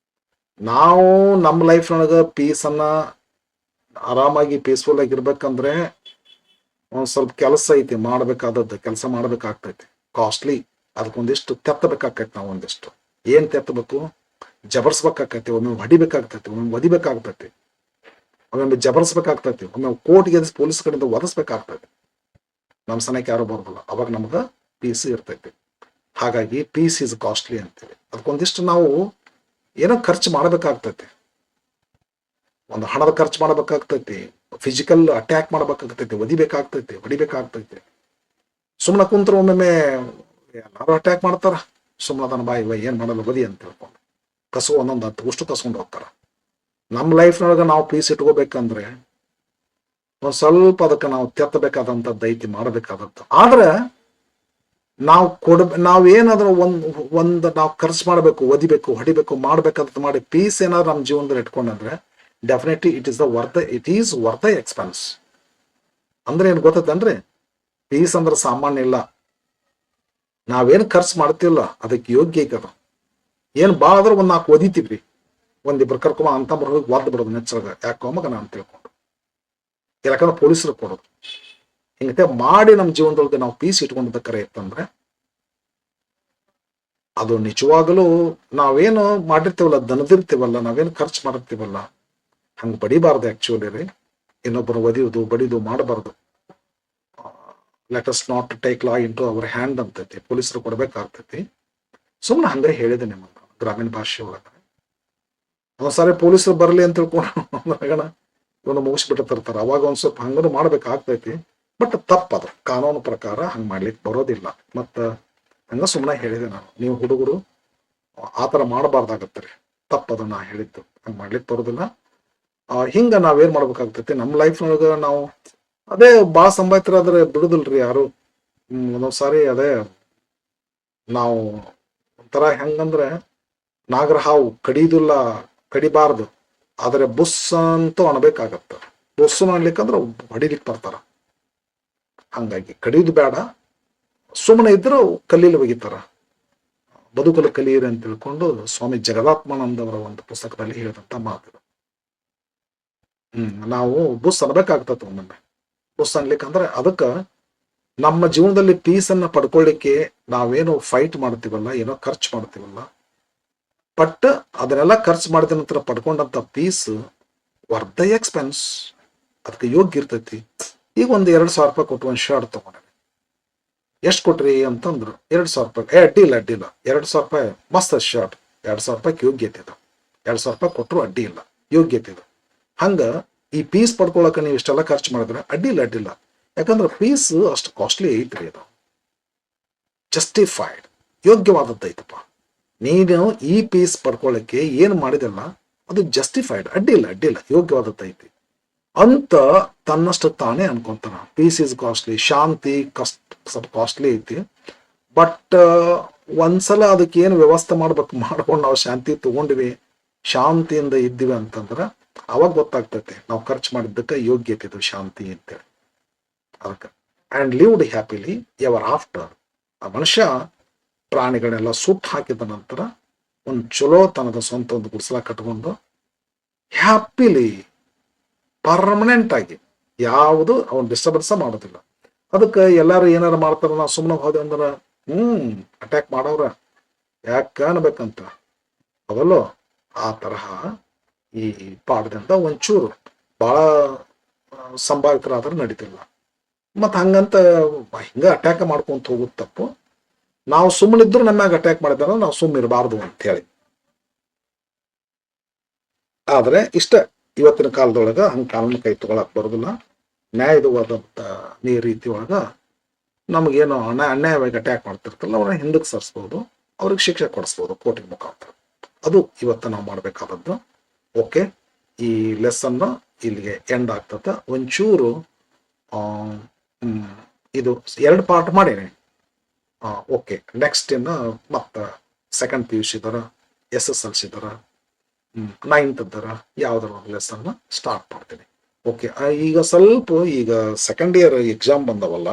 ನಾವು ನಮ್ಮ ಲೈಫ್ನೊಳಗ ಪೀಸನ್ನ ಆರಾಮಾಗಿ ಪೀಸ್ಫುಲ್ ಆಗಿ ಇರ್ಬೇಕಂದ್ರೆ ಒಂದ್ ಸ್ವಲ್ಪ ಕೆಲಸ ಐತಿ, ಮಾಡ್ಬೇಕಾದದ್ದು ಕೆಲಸ ಮಾಡ್ಬೇಕಾಗ್ತೈತಿ, ಕಾಸ್ಟ್ಲಿ. ಅದಕ್ಕೊಂದಿಷ್ಟು ತೆತ್ತಬೇಕಾಗ್ತೈತಿ. ನಾವು ಒಂದಿಷ್ಟು ಏನ್ ತೆತ್ತಬೇಕು, ಜಬರ್ಸ್ಬೇಕಾಗ್ತೈತಿ, ಒಮ್ಮೆ ಹೊಡಿಬೇಕಾಗ್ತೈತಿ, ಒಮ್ಮೆ ಒದಿಬೇಕಾಗ್ತೈತಿ, ಒಮ್ಮೆ ಜಬರ್ಸ್ಬೇಕಾಗ್ತೈತಿ, ಒಮ್ಮೆ ಕೋರ್ಟ್ಗೆ ಎದಿಸಿ ಪೊಲೀಸ್ ಕಡೆಯಿಂದ ಒದಿಸ್ಬೇಕಾಗ್ತೈತಿ. ನಮ್ಮ ಸನಕ್ಕೆ ಯಾರು ಬರೋದಿಲ್ಲ, ಅವಾಗ ನಮ್ಗ ಪೀಸ್ ಇರ್ತೈತಿ. ಹಾಗಾಗಿ ಪೀಸ್ ಈಸ್ ಕಾಸ್ಟ್ಲಿ ಅಂತೇಳಿ ಅದಕ್ಕೊಂದಿಷ್ಟು ನಾವು ಏನೋ ಖರ್ಚು ಮಾಡಬೇಕಾಗ್ತೈತಿ. ಒಂದು ಹಣದ ಖರ್ಚು ಮಾಡಬೇಕಾಗ್ತೈತಿ, ಫಿಸಿಕಲ್ ಅಟ್ಯಾಕ್ ಮಾಡಬೇಕಾಗ್ತೈತಿ, ಹೊಡಿಬೇಕಾಗ್ತೈತಿ. ಸುಮ್ಮನೆ ಕುಂತ್ರ ಒಮ್ಮೊಮ್ಮೆ ಎಲ್ಲಾರು ಅಟ್ಯಾಕ್ ಮಾಡ್ತಾರ, ಸುಮ್ಮನೆ ಬಾಯಿ ಏನ್ ಮಾಡಲ್ಲ ಬದಿ ಅಂತ ಹೇಳ್ಕೊಂಡು ಒಂದೊಂದು 10 ಅಷ್ಟು ಕಸ್ಕೊಂಡು ಹೋಗ್ತಾರ. ನಮ್ಮ ಲೈಫ್ನೊಳಗೆ ನಾವು ಪೀಸ್ ಇಟ್ಕೋಬೇಕಂದ್ರೆ ಒಂದ್ ಸ್ವಲ್ಪ ಅದಕ್ಕೆ ನಾವು ತೆತ್ತಬೇಕಾದಂಥದ್ದು ಐತಿ, ಮಾಡಬೇಕಾದದ್ದು. ಆದ್ರೆ ನಾವೇನಾದ್ರೂ ನಾವು ಖರ್ಚು ಮಾಡಬೇಕು, ಒದಿಬೇಕು, ಹೊಡಿಬೇಕು, ಮಾಡ್ಬೇಕಂತ ಮಾಡಿ ಪೀಸ್ ಏನಾದ್ರು ನಮ್ಮ ಜೀವನದಲ್ಲಿ ಇಟ್ಕೊಂಡ್ರೆ definitely it is worth the expense. ಅಂದ್ರೆ ಏನ್ ಗೊತ್ತೈತನ್ರಿ, ಪೀಸ್ ಅಂದ್ರೆ ಸಾಮಾನ್ಯ ಇಲ್ಲ. ನಾವೇನ್ ಖರ್ಚು ಮಾಡ್ತೀವಲ್ಲ ಅದಕ್ಕೆ ಯೋಗ್ಯ ಐತದ. ಏನ್ ಭಾಳ ಆದ್ರೆ ಒಂದ್ 4 ಒದಿತೀವ್ರಿ, ಒಂದಿಬ್ರು ಕರ್ಕೊಂಬ ಅಂತ ಹೋಗಿ ಒದ್ದು ಬಿಡೋದು ನೆಚ್ಚರಾಗ, ಯಾಕೋ ಮಗನ ಅಂತ ತಿಳ್ಕೊಂಡು, ಯಾಕಂದ್ರೆ ಪೊಲೀಸರು ಕೊಡೋದು. ಹಿಂಗತೆ ಮಾಡಿ ನಮ್ಮ ಜೀವನದೊಳಗೆ ನಾವು ಪೀಸ್ ಇಟ್ಕೊಂಡಿದ್ದ ಕರೆ ಇತ್ತಂದ್ರೆ ಅದು ನಿಜವಾಗಲೂ ನಾವೇನು ಮಾಡಿರ್ತೀವಲ್ಲ, ದನದಿರ್ತೀವಲ್ಲ, ನಾವೇನು ಖರ್ಚು ಮಾಡಿರ್ತೀವಲ್ಲ, ಹಂಗೆ ಬಡಿಬಾರ್ದು. ಆಕ್ಚುಲಿ ರೀ, ಇನ್ನೊಬ್ಬರು ಒದಿಯೋದು ಬಡಿದು ಮಾಡಬಾರ್ದು. Let us not take law into our hand ಅಂತೈತಿ, ಪೊಲೀಸರು ಕೊಡ್ಬೇಕಾಗ್ತೈತಿ. ಸುಮ್ಮನೆ ಹಂಗೆ ಹೇಳಿದೆ ನಿಮಗೆ ಗ್ರಾಮೀಣ ಭಾಷೆ ಒಳಗೆ. ಒಂದ್ಸಾರಿ ಪೊಲೀಸರು ಬರಲಿ ಅಂತ ತಿಳ್ಕೊಂಡು ಇವನು ಮುಗಿಸ್ಬಿಟ್ಟಿರ್ತಾರ, ಅವಾಗ ಒಂದ್ ಸ್ವಲ್ಪ ಹಂಗನು ಮಾಡ್ಬೇಕಾಗ್ತೈತಿ. ಬಟ್ ತಪ್ಪದ, ಕಾನೂನು ಪ್ರಕಾರ ಹಂಗೆ ಮಾಡ್ಲಿಕ್ಕೆ ಬರೋದಿಲ್ಲ. ಮತ್ತ ಹಂಗ ಸುಮ್ಮನೆ ಹೇಳಿದೆ ನಾನು, ನೀವು ಹುಡುಗರು ಆತರ ಮಾಡಬಾರ್ದಾಗತ್ತೆ ರೀ, ತಪ್ಪದ ನಾ ಹೇಳಿದ್ದು, ಹಂಗೆ ಮಾಡ್ಲಿಕ್ಕೆ ಬರೋದಿಲ್ಲ. ಹಿಂಗ ನಾವೇನ್ ಮಾಡ್ಬೇಕಾಗ್ತೈತಿ ನಮ್ಮ ಲೈಫ್ನೊಳಗ ನಾವು ಅದೇ ಭಾಳ ಸಂಬಾಯ್ತರಾದ್ರೆ ಬಿಡುದಿಲ್ರಿ ಯಾರು. ಒಂದೊಂದ್ಸಾರಿ ಅದೇ ನಾವು ಒಂಥರ ಹೆಂಗಂದ್ರೆ ನಾಗರ ಹಾವು ಕಡಿಯುದಿಲ್ಲ, ಕಡಿಬಾರ್ದು, ಆದ್ರೆ ಬುಸ್ ಅಂತೂ ಅನ್ಬೇಕಾಗತ್ತ. ಬುಸ್ಸು ಅನ್ಲಿಕ್ಕಂದ್ರೆ ಹೊಡಿಲಿಕ್ಕೆ ಬರ್ತಾರ. ಹಂಗಾಗಿ ಕಡಿಯುದು ಬೇಡ, ಸುಮ್ಮನೆ ಇದ್ರು ಕಲೀಲಿ ಒಗಿತಾರ. ಬದುಕಲು ಕಲಿಯಿರಿ ಅಂತ ತಿಳ್ಕೊಂಡು ಸ್ವಾಮಿ ಜಗದಾತ್ಮಾನಂದ ಅವರ ಒಂದು ಪುಸ್ತಕದಲ್ಲಿ ಹೇಳಿದಂತ ಮಾತು. ನಾವು ಬುಸ್ ಅನ್ಬೇಕಾಗ್ತದ ಒಮ್ಮೊಮ್ಮೆ. ಬುಸ್ ಅನ್ಲಿಕ್ಕಂದ್ರೆ ಅದಕ್ಕ ನಮ್ಮ ಜೀವನದಲ್ಲಿ ಪೀಸನ್ನ ಪಡ್ಕೊಳ್ಳಿಕ್ಕೆ ನಾವೇನೋ ಫೈಟ್ ಮಾಡ್ತೀವಲ್ಲ, ಏನೋ ಖರ್ಚು ಮಾಡ್ತೀವಲ್ಲ, ಬಟ್ ಅದನ್ನೆಲ್ಲ ಖರ್ಚು ಮಾಡಿದ ನಂತರ ಪಡ್ಕೊಂಡಂತ ಪೀಸ್ ವರ್ತ್ ದ ಎಕ್ಸ್ಪೆನ್ಸ್, ಅದಕ್ಕೆ ಯೋಗ್ಯ ಇರ್ತೈತಿ. ಈಗ ಒಂದು 2,000 ರೂಪಾಯಿ ಕೊಟ್ಟು ಒಂದು ಶರ್ಟ್ ತಗೊಂಡೆ, ಎಷ್ಟು ಕೊಟ್ರಿ ಅಂತಂದ್ರು. 2,000 ರೂಪಾಯಿ. ಅಡ್ಡಿಲ್ಲ 2,000 ರೂಪಾಯಿ ಮಸ್ತ್ ಶರ್ಟ್, 2,000 ರೂಪಾಯಿಗೆ ಯೋಗ್ಯತೆ ಇದು, 2,000 ರೂಪಾಯಿ ಕೊಟ್ಟರು ಅಡ್ಡಿ ಇಲ್ಲ, ಯೋಗ್ಯತೆ ಇದು. ಹಂಗ ಈ ಪೀಸ್ ಪಡ್ಕೊಳಕ್ಕೆ ನೀವು ಇಷ್ಟೆಲ್ಲ ಖರ್ಚು ಮಾಡಿದ್ರೆ ಅಡ್ಡಿಲ್ಲ. ಯಾಕಂದ್ರೆ ಪೀಸ್ ಅಷ್ಟು ಕಾಸ್ಟ್ಲಿ ಐತ್ರಿ, ಅದು ಜಸ್ಟಿಫೈಡ್, ಯೋಗ್ಯವಾದದ್ದು ಐತಪ್ಪ. ನೀನು ಈ ಪೀಸ್ ಪಡ್ಕೊಳ್ಳಕ್ಕೆ ಏನು ಮಾಡಿದಲ್ಲ ಅದು ಜಸ್ಟಿಫೈಡ್, ಅಡ್ಡಿಲ್ಲ, ಯೋಗ್ಯವಾದದ್ದು ಐತಿ ಅಂತ ತನ್ನಷ್ಟು ತಾನೇ ಅನ್ಕೊಂತಾನ. ಪೀಸ್ ಇಸ್ ಕಾಸ್ಟ್ಲಿ, ಶಾಂತಿ ಸ್ವಲ್ಪ ಕಾಸ್ಟ್ಲಿ ಐತಿ, ಬಟ್ ಒಂದ್ಸಲ ಅದಕ್ಕೆ ಏನು ವ್ಯವಸ್ಥೆ ಮಾಡ್ಕೊಂಡು ನಾವು ಶಾಂತಿ ತಗೊಂಡ್ವಿ, ಶಾಂತಿಯಿಂದ ಇದ್ದೀವಿ ಅಂತಂದ್ರೆ ಅವಾಗ ಗೊತ್ತಾಗ್ತೈತೆ ನಾವು ಖರ್ಚು ಮಾಡಿದ್ದಕ್ಕೆ ಯೋಗ್ಯತೆ ಇದು ಶಾಂತಿ ಅಂತೇಳಿ. ಅದಕ್ಕೆ and lived happily ever after. ಆ ಮನುಷ್ಯ ಪ್ರಾಣಿಗಳನ್ನೆಲ್ಲ ಸುಟ್ಟು ಹಾಕಿದ ನಂತರ ಒಂದು ಚಲೋ ತನದ ಸ್ವಂತ ಒಂದು ಗುಡಿಸಲ ಕಟ್ಕೊಂಡು ಹ್ಯಾಪಿಲಿ ಪರ್ಮನೆಂಟ್ ಆಗಿ ಯಾವುದು ಅವನು ಡಿಸ್ಟರ್ಬೆನ್ಸ ಮಾಡೋದಿಲ್ಲ. ಅದಕ್ಕೆ ಎಲ್ಲಾರು ಏನಾರು ಮಾಡ್ತಾರ, ನಾವು ಸುಮ್ಮನೆ ಹೋದೆ ಅಂದ್ರೆ ಅಟ್ಯಾಕ್ ಮಾಡೋರ ಯಾಕೆ ಅನ್ಬೇಕಂತ ಅದಲ್ಲೋ. ಆ ತರಹ ಈ ಪಾಠದಿಂದ ಒಂಚೂರು ಭಾಳ ಸಂಭಾವಿತರಾದ್ರೆ ನಡೀತಿಲ್ಲ. ಮತ್ತು ಹಂಗಂತ ಹಿಂಗೆ ಅಟ್ಯಾಕ್ ಮಾಡ್ಕೊಂತ ಹೋಗೋದು ತಪ್ಪು. ನಾವು ಸುಮ್ಮನಿದ್ರು ನಮ್ಮಾಗ ಅಟ್ಯಾಕ್ ಮಾಡಿದಾರ ನಾವು ಸುಮ್ಮನಿರಬಾರ್ದು ಅಂತ ಹೇಳಿ. ಆದರೆ ಇಷ್ಟ ಇವತ್ತಿನ ಕಾಲದೊಳಗೆ ಹಂಗೆ ಕಾನೂನು ಕೈ ತಗೊಳಕ್ ಬರೋದಿಲ್ಲ. ನ್ಯಾಯವಾದಂಥ ರೀತಿ ಒಳಗೆ ನಮಗೇನು ಅನ್ಯಾಯವಾಗಿ ಅಟ್ಯಾಕ್ ಮಾಡ್ತಿರ್ತಲ್ಲ ಅವ್ರನ್ನ ಹಿಂದಕ್ಕೆ ಸರಿಸ್ಬೋದು, ಅವ್ರಿಗೆ ಶಿಕ್ಷೆ ಕೊಡಿಸ್ಬೋದು ಕೋರ್ಟಿನ ಮುಖಾಂತರ. ಅದು ಇವತ್ತು ನಾವು ಮಾಡಬೇಕಾದದ್ದು. ಓಕೆ, ಈ ಲೆಸನ್ನ ಇಲ್ಲಿಗೆ ಎಂಡ್ ಆಗ್ತದೆ. ಒಂಚೂರು ಇದು 2 ಪಾರ್ಟ್ ಮಾಡೀನಿ. ಓಕೆ, ನೆಕ್ಸ್ಟ್ ಇನ್ನು ಮತ್ತು ಸೆಕೆಂಡ್ PUC ಇದ್ದಾರ, SSLC ಇದ್ದಾರ, 9th ಇದ್ದಾರ, ಯಾವ್ದಾರ ಒಂದು ಲೆಸನ್ನ ಸ್ಟಾರ್ಟ್ ಮಾಡ್ತೀನಿ. ಓಕೆ, ಈಗ ಸ್ವಲ್ಪ ಈಗ ಸೆಕೆಂಡ್ ಇಯರ್ ಎಕ್ಸಾಮ್ ಬಂದವಲ್ಲ,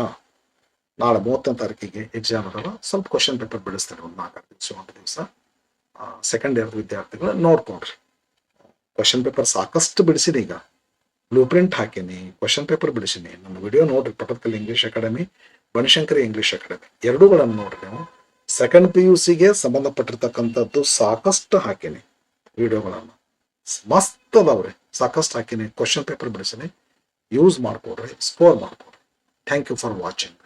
ನಾಳೆ 30ನೇ ತಾರೀಕಿಗೆ ಎಕ್ಸಾಮ್ ಅದಾವ. ಸ್ವಲ್ಪ ಕ್ವಶನ್ ಪೇಪರ್ ಬಿಡಿಸ್ತೀನಿ ಒಂದು 4 ದಿವಸ. ಸೆಕೆಂಡ್ ಇಯರ್ ವಿದ್ಯಾರ್ಥಿಗಳು ನೋಡ್ಕೊಡ್ರಿ. ಕ್ವಶನ್ ಪೇಪರ್ ಸಾಕಷ್ಟು ಬಿಡಿಸಿನಿ, ಈಗ ಬ್ಲೂ ಪ್ರಿಂಟ್ ಹಾಕೀನಿ, ಕ್ವಶನ್ ಪೇಪರ್ ಬಿಡಿಸಿನಿ. ನನ್ನ ವಿಡಿಯೋ ನೋಡ್ರಿ, Pattadakal English Academy, Banashankari English Academy, ಎರಡೂಗಳನ್ನು ನೋಡ್ರಿ ನೀವು. ಸೆಕೆಂಡ್ PUCಗೆ ಸಂಬಂಧಪಟ್ಟಿರ್ತಕ್ಕಂಥದ್ದು ಸಾಕಷ್ಟು ಹಾಕೀನಿ ವಿಡಿಯೋಗಳನ್ನು, ಮಸ್ತ್ ಅದಾವ್ರಿ, ಸಾಕಷ್ಟು ಹಾಕೀನಿ. ಕ್ವಶನ್ ಪೇಪರ್ ಬಿಡಿಸಿನಿ, ಯೂಸ್ ಮಾಡ್ಕೊಡ್ರಿ, ಸ್ಕೋರ್ ಮಾಡ್ಕೊಡ್ರಿ. Thank you for watching.